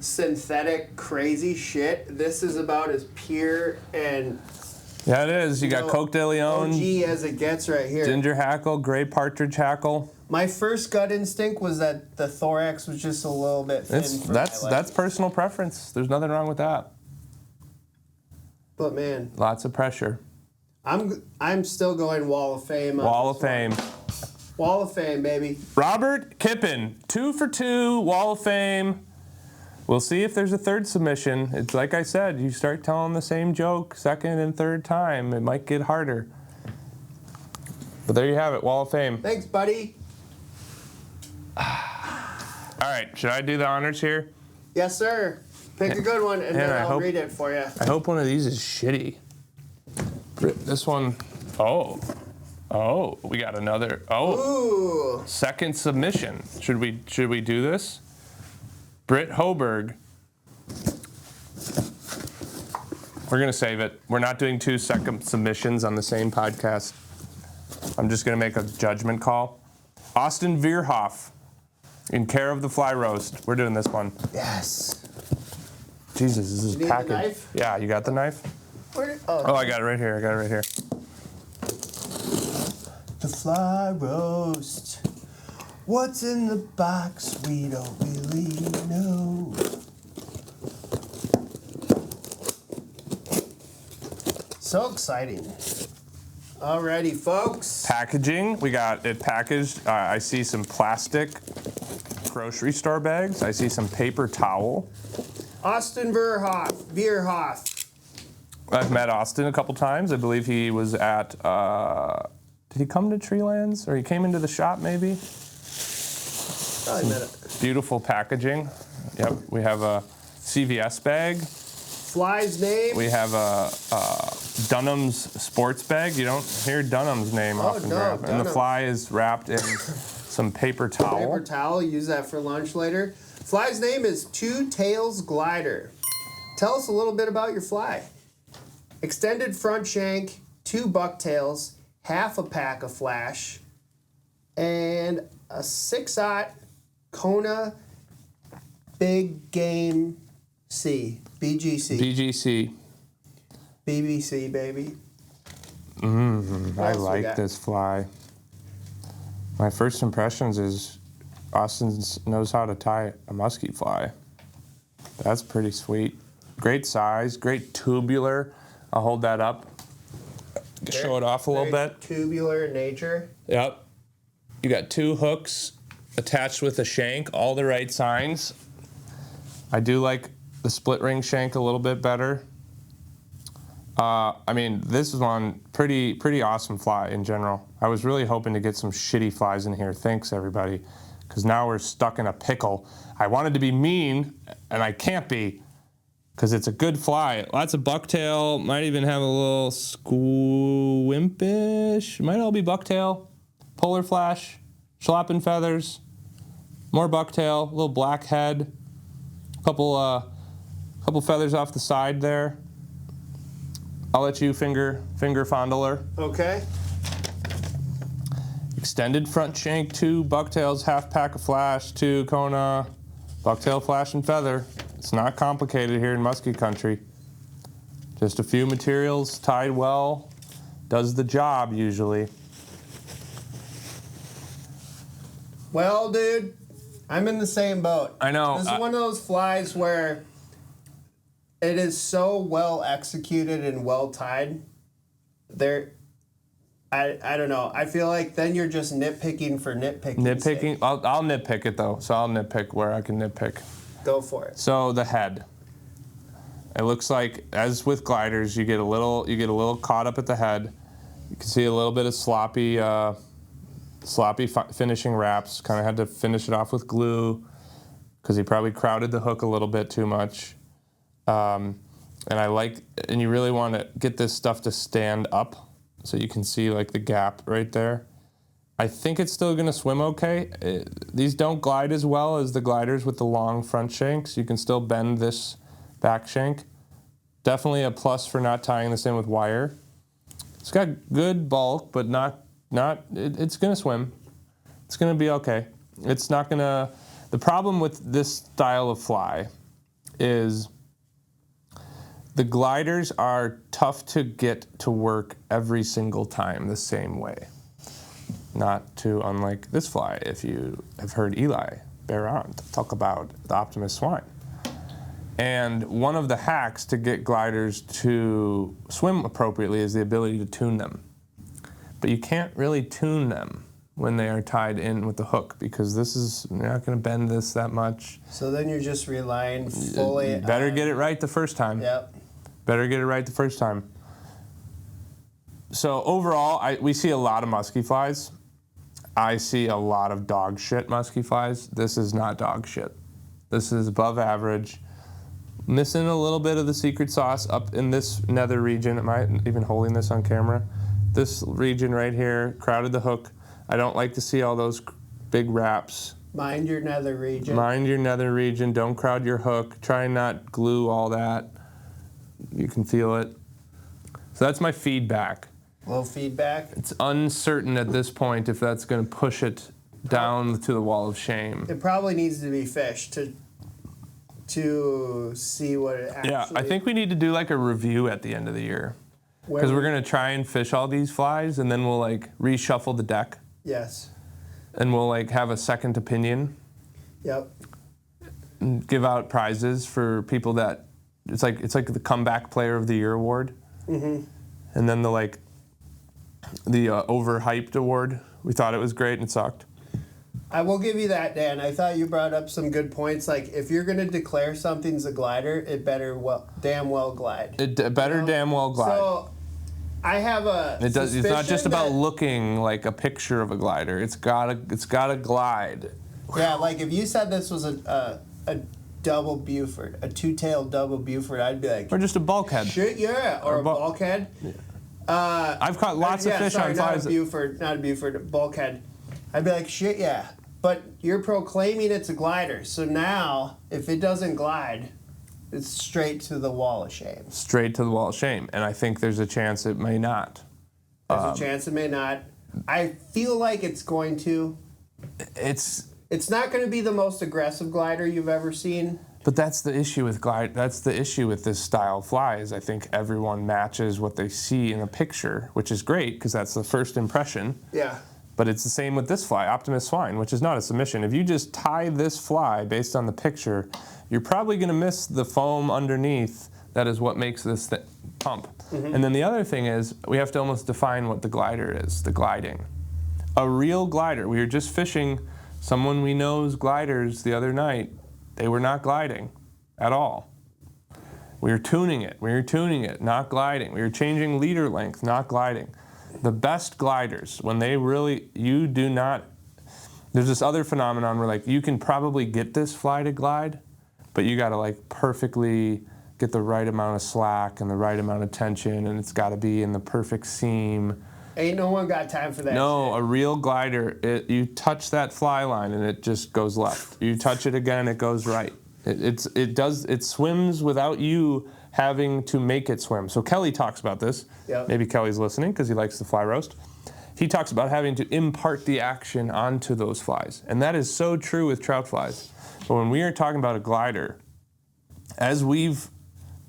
synthetic crazy shit, this is about as pure and yeah, it is. You got Coke de Leon, OG as it gets right here. ginger hackle, gray partridge hackle. My first gut instinct was that the thorax was just a little bit thin. That's personal preference. There's nothing wrong with that. But man, Lots of pressure. I'm still going Wall of Fame. Wall of Fame. Wall of Fame, baby. Robert Kippen, 2 for 2, Wall of Fame. We'll see if there's a third submission. It's like I said, you start telling the same joke second and third time, it might get harder. But there you have it, Wall of Fame. Thanks, buddy. All right, should I do the honors here? Yes, sir. Pick a good one, and then I'll read it for you. I hope one of these is shitty. This one, oh, we got another, Ooh. second submission. Should we do this? Britt Hoberg. We're gonna save it. We're not doing 2 second submissions on the same podcast. I'm just gonna make a judgment call. Austin Veerhoff, in care of the Fly Roast. We're doing this one. Yes. Jesus, this is You need packaged. the knife? Yeah, you got the knife? Oh, I got it right here. the Fly Roast. What's in the box? We don't really know. So exciting. Alrighty, folks. Packaging, we got it packaged. I see some plastic grocery store bags. I see some paper towel. Austin Veerhoff. I've met Austin a couple times. I believe he was at, did he come to Treelands? Or he came into the shop maybe? Probably met it. Beautiful packaging. Yep, we have a CVS bag. Fly's name. We have a Dunham's sports bag. You don't hear Dunham's name often. No, And the Fly is wrapped in some paper towel. Paper towel. Use that for lunch later. Fly's name is Two Tails Glider. Tell us a little bit about your fly. Extended front shank, 2 bucktails, half a pack of flash, and a 6/0 Kona Big Game C. BGC. BGC. BBC, baby. I like this fly. My first impressions is Austin knows how to tie a musky fly. That's pretty sweet. Great size, great tubular. I'll hold that up. Show it off a little bit. Tubular in nature. Yep. You got 2 hooks attached with a shank, all the right signs. I do like the split ring shank a little bit better. I mean, this is one pretty awesome fly in general. I was really hoping to get some shitty flies in here. Thanks, everybody. Because now we're stuck in a pickle. I wanted to be mean, and I can't be, because it's a good fly. Lots of bucktail. Might even have a little squimpish. Might all be bucktail. Polar flash. Schlappen feathers. More bucktail. A little black head. Couple feathers off the side there. I'll let you finger fondle her. Okay. Extended front shank, 2 bucktails, half pack of flash, 2 Kona, bucktail, flash, and feather. It's not complicated here in musky country. Just a few materials tied well, does the job usually. Well, dude, I'm in the same boat. I know. This is one of those flies where it is so well executed and well tied. I don't know. I feel like then you're just nitpicking for nitpicking. Nitpicking? I'll nitpick it though. So I'll nitpick where I can nitpick. Go for it. So the head. It looks like, as with gliders, you get a little caught up at the head. You can see a little bit of sloppy finishing wraps. Kind of had to finish it off with glue because he probably crowded the hook a little bit too much. And you really want to get this stuff to stand up so you can see like the gap right there. I think it's still going to swim okay. These don't glide as well as the gliders with the long front shanks. You can still bend this back shank. Definitely a plus for not tying this in with wire. It's got good bulk, but it's going to swim. It's going to be okay. It's not going to... The problem with this style of fly is the gliders are tough to get to work every single time the same way. Not too unlike this fly, if you have heard Eli Barrant talk about the Optimus swine. And one of the hacks to get gliders to swim appropriately is the ability to tune them. But you can't really tune them when they are tied in with the hook, because you're not going to bend this that much. So then you're just relying fully on... Better get it right the first time. Yep. Better get it right the first time. So overall, we see a lot of musky flies. I see a lot of dog shit musky flies. This is not dog shit. This is above average. Missing a little bit of the secret sauce up in this nether region. Am I even holding this on camera? This region right here, crowded the hook. I don't like to see all those big wraps. Mind your nether region. Mind your nether region. Don't crowd your hook. Try and not glue all that. You can feel it. So that's my feedback. Low feedback. It's uncertain at this point if that's going to push it down to the wall of shame. It probably needs to be fished to see what it actually... Yeah, I think we need to do like a review at the end of the year. Because we're going to try and fish all these flies, and then we'll like reshuffle the deck. Yes. And we'll like have a second opinion. Yep. And give out prizes for people that... It's like the comeback player of the year award. Mm-hmm. And then the overhyped award. We thought it was great and it sucked. I will give you that, Dan. I thought you brought up some good points. Like, if you're going to declare something's a glider, it better damn well glide. It better damn well glide. So, I have a It's not just about looking like a picture of a glider. It's gotta glide. Yeah, like if you said this was a double Buford, a two-tailed double Buford, I'd be like... Or just a bulkhead. Shit, yeah. Or a bulkhead. Yeah. I've caught lots of fish on flies. Not a Buford, a bulkhead. I'd be like, shit, yeah. But you're proclaiming it's a glider. So now, if it doesn't glide, it's straight to the wall of shame. Straight to the wall of shame. And I think there's a chance it may not. There's a chance it may not. I feel like it's going to. It's not going to be the most aggressive glider you've ever seen. But that's the issue with That's the issue with this style of fly is I think everyone matches what they see in a picture, which is great because that's the first impression. Yeah. But it's the same with this fly, Optimus swine, which is not a submission. If you just tie this fly based on the picture, you're probably going to miss the foam underneath. That is what makes this pump. Mm-hmm. And then the other thing is we have to almost define what the glider is, the gliding. A real glider. We were just fishing someone we know's gliders the other night. They were not gliding at all. We were tuning it, not gliding. We were changing leader length, not gliding. The best gliders, when they really, you do not, there's this other phenomenon where like you can probably get this fly to glide, but you gotta like perfectly get the right amount of slack and the right amount of tension, and it's gotta be in the perfect seam. Ain't no one got time for that. No, shit. A real glider, you touch that fly line and it just goes left. You touch it again, it goes right. It swims without you having to make it swim. So Kelly talks about this. Yep. Maybe Kelly's listening because he likes the fly roast. He talks about having to impart the action onto those flies. And that is so true with trout flies. But when we are talking about a glider, as we've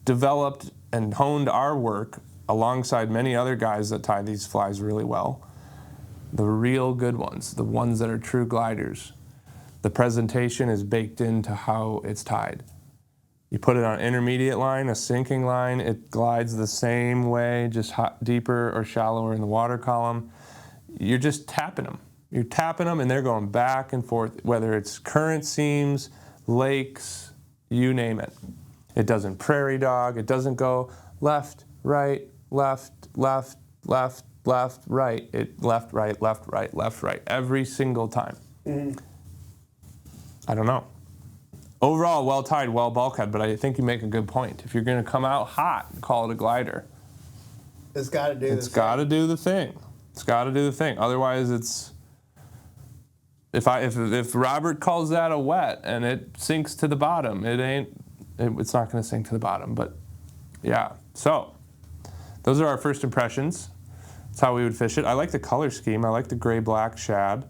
developed and honed our work alongside many other guys that tie these flies really well, the real good ones, the ones that are true gliders, the presentation is baked into how it's tied. You put it on an intermediate line, a sinking line, it glides the same way, just deeper or shallower in the water column. You're just tapping them. You're tapping them and they're going back and forth, whether it's current seams, lakes, you name it. It doesn't prairie dog, it doesn't go left, right, left, left, left, left, right. It left, right, left, right, left, right, every single time. Mm-hmm. I don't know. Overall, well tied, well bulkhead, but I think you make a good point. If you're going to come out hot, call it a glider. It's got to do the thing. It's got to do the thing. Otherwise, it's If Robert calls that a wet and it sinks to the bottom, it's not going to sink to the bottom. But yeah, so those are our first impressions. That's how we would fish it. I like the color scheme. I like the gray-black shad.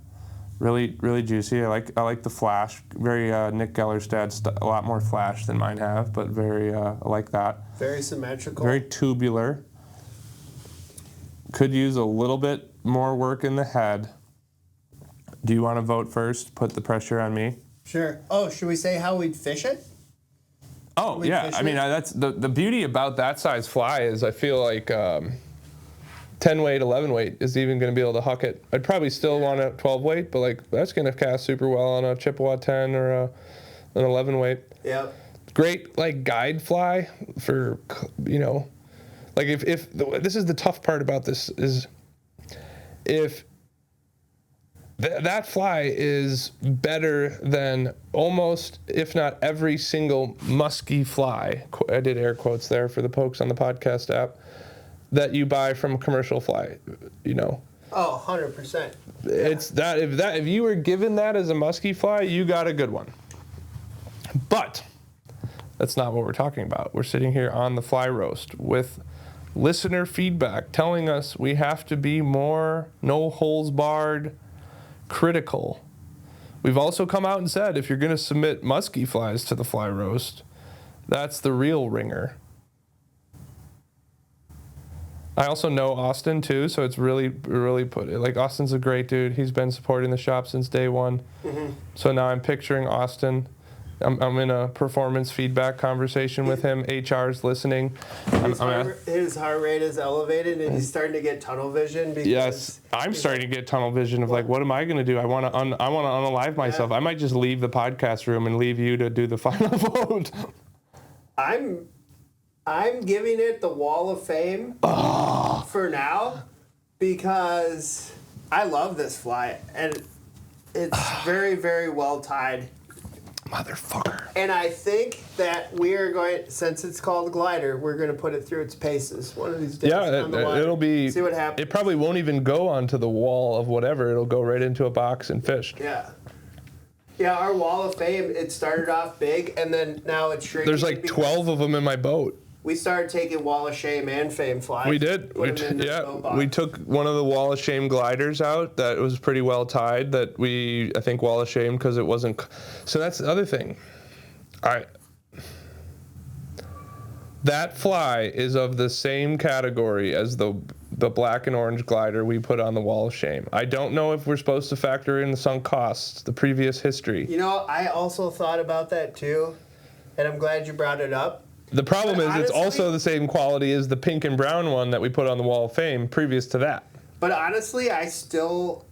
Really, really juicy. I like the flash. Very Nick Gellerstad, a lot more flash than mine have, but very I like that. Very symmetrical. Very tubular. Could use a little bit more work in the head. Do you want to vote first? Put the pressure on me. Sure. Oh, should we say how we'd fish it? Oh yeah. I mean, that's the beauty about that size fly is I feel like 10 weight, 11 weight is even going to be able to huck it. I'd probably still want a 12 weight, but like that's going to cast super well on a Chippewa 10 or an 11 weight. Yeah. Great like guide fly for, like if this is the tough part about this is if that fly is better than almost, if not every single musky fly. I did air quotes there for the pokes on the podcast app. That you buy from a commercial fly, Oh, 100%. Yeah. It's that if you were given that as a musky fly, you got a good one. But that's not what we're talking about. We're sitting here on the fly roast with listener feedback telling us we have to be more no holes barred, critical. We've also come out and said if you're going to submit musky flies to the fly roast, that's the real ringer. I also know Austin too, so it's really like Austin's a great dude. He's been supporting the shop since day one. Mm-hmm. So now I'm picturing Austin. I'm in a performance feedback conversation with him. HR's listening. His heart rate is elevated, and he's starting to get tunnel vision. Yes, I'm starting to get tunnel vision of like, what am I going to do? I want to unalive myself. Yeah. I might just leave the podcast room and leave you to do the final vote. I'm giving it the Wall of Fame for now because I love this fly and it's very, very well tied. Motherfucker. And I think that we are going, since it's called glider, we're going to put it through its paces one of these days. Yeah, it'll be. See what happens. It probably won't even go onto the wall of whatever. It'll go right into a box and fish. Yeah. Yeah, our Wall of Fame, it started off big and then now it's shrinking. There's like 12 of them in my boat. We started taking Wall of Shame and Fame flies. We did. We took one of the Wall of Shame gliders out that was pretty well tied that I think Wall of Shame because it wasn't. So that's the other thing. That fly is of the same category as the black and orange glider we put on the Wall of Shame. I don't know if we're supposed to factor in the sunk costs, the previous history. I also thought about that too, and I'm glad you brought it up. The problem is it's also the same quality as the pink and brown one that we put on the Wall of Fame previous to that. But honestly, I still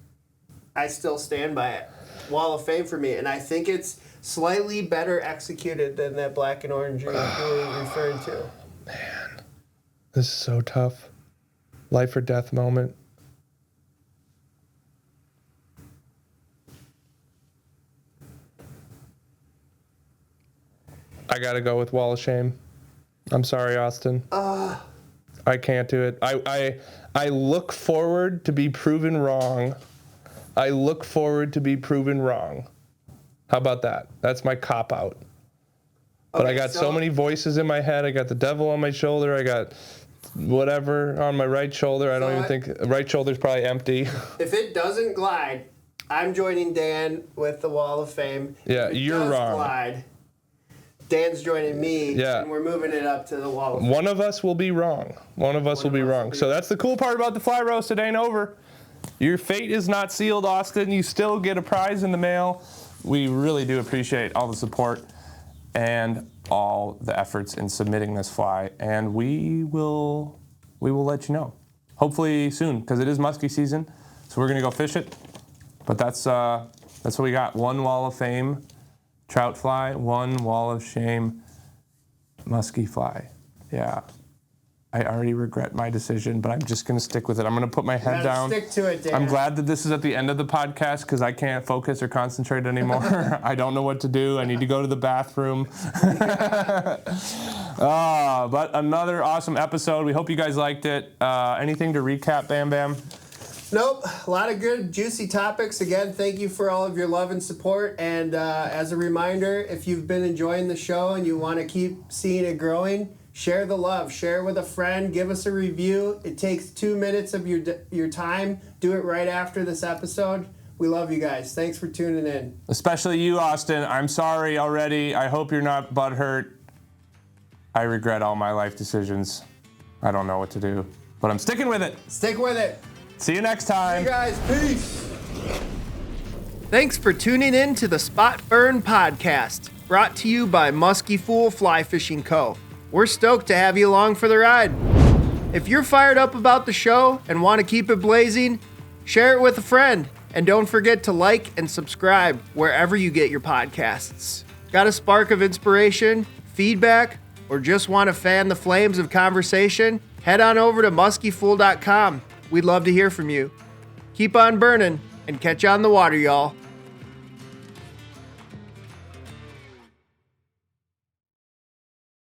stand by it. Wall of Fame for me, and I think it's slightly better executed than that black and orange you're referring to. Man, this is so tough. Life or death moment. I gotta go with Wall of Shame. I'm sorry, Austin. I can't do it. I look forward to be proven wrong. How about that? That's my cop-out. But I got so many voices in my head. I got the devil on my shoulder. I got whatever on my right shoulder. I don't even think... Right shoulder's probably empty. If it doesn't glide, I'm joining Dan with the Wall of Fame. Yeah, you're wrong. Glide, Dan's joining me, and we're moving it up to the Wall of Fame. One of us will be wrong. So that's the cool part about the fly roast. It ain't over. Your fate is not sealed, Austin. You still get a prize in the mail. We really do appreciate all the support and all the efforts in submitting this fly, and we will let you know. Hopefully soon, because it is musky season, so we're gonna go fish it. But that's what we got. One Wall of Fame trout fly, one Wall of Shame musky fly. Yeah. I already regret my decision, but I'm just going to stick with it. I'm going to put my head down. Stick to it, Dan. I'm glad that this is at the end of the podcast because I can't focus or concentrate anymore. I don't know what to do. I need to go to the bathroom. But another awesome episode. We hope you guys liked it. Anything to recap, Bam Bam? Nope, a lot of good, juicy topics. Again, thank you for all of your love and support. And as a reminder, if you've been enjoying the show and you want to keep seeing it growing, share the love. Share with a friend. Give us a review. It takes 2 minutes of your time. Do it right after this episode. We love you guys. Thanks for tuning in. Especially you, Austin. I'm sorry already. I hope you're not butthurt. I regret all my life decisions. I don't know what to do, but I'm sticking with it. Stick with it. See you next time. Hey guys, peace. Thanks for tuning in to the Spot Burn Podcast, brought to you by musky-fueled Fly Fishing Co. We're stoked to have you along for the ride. If you're fired up about the show and want to keep it blazing, share it with a friend. And don't forget to like and subscribe wherever you get your podcasts. Got a spark of inspiration, feedback, or just want to fan the flames of conversation? Head on over to musky-fueled.com. We'd love to hear from you. Keep on burning and catch you on the water, y'all.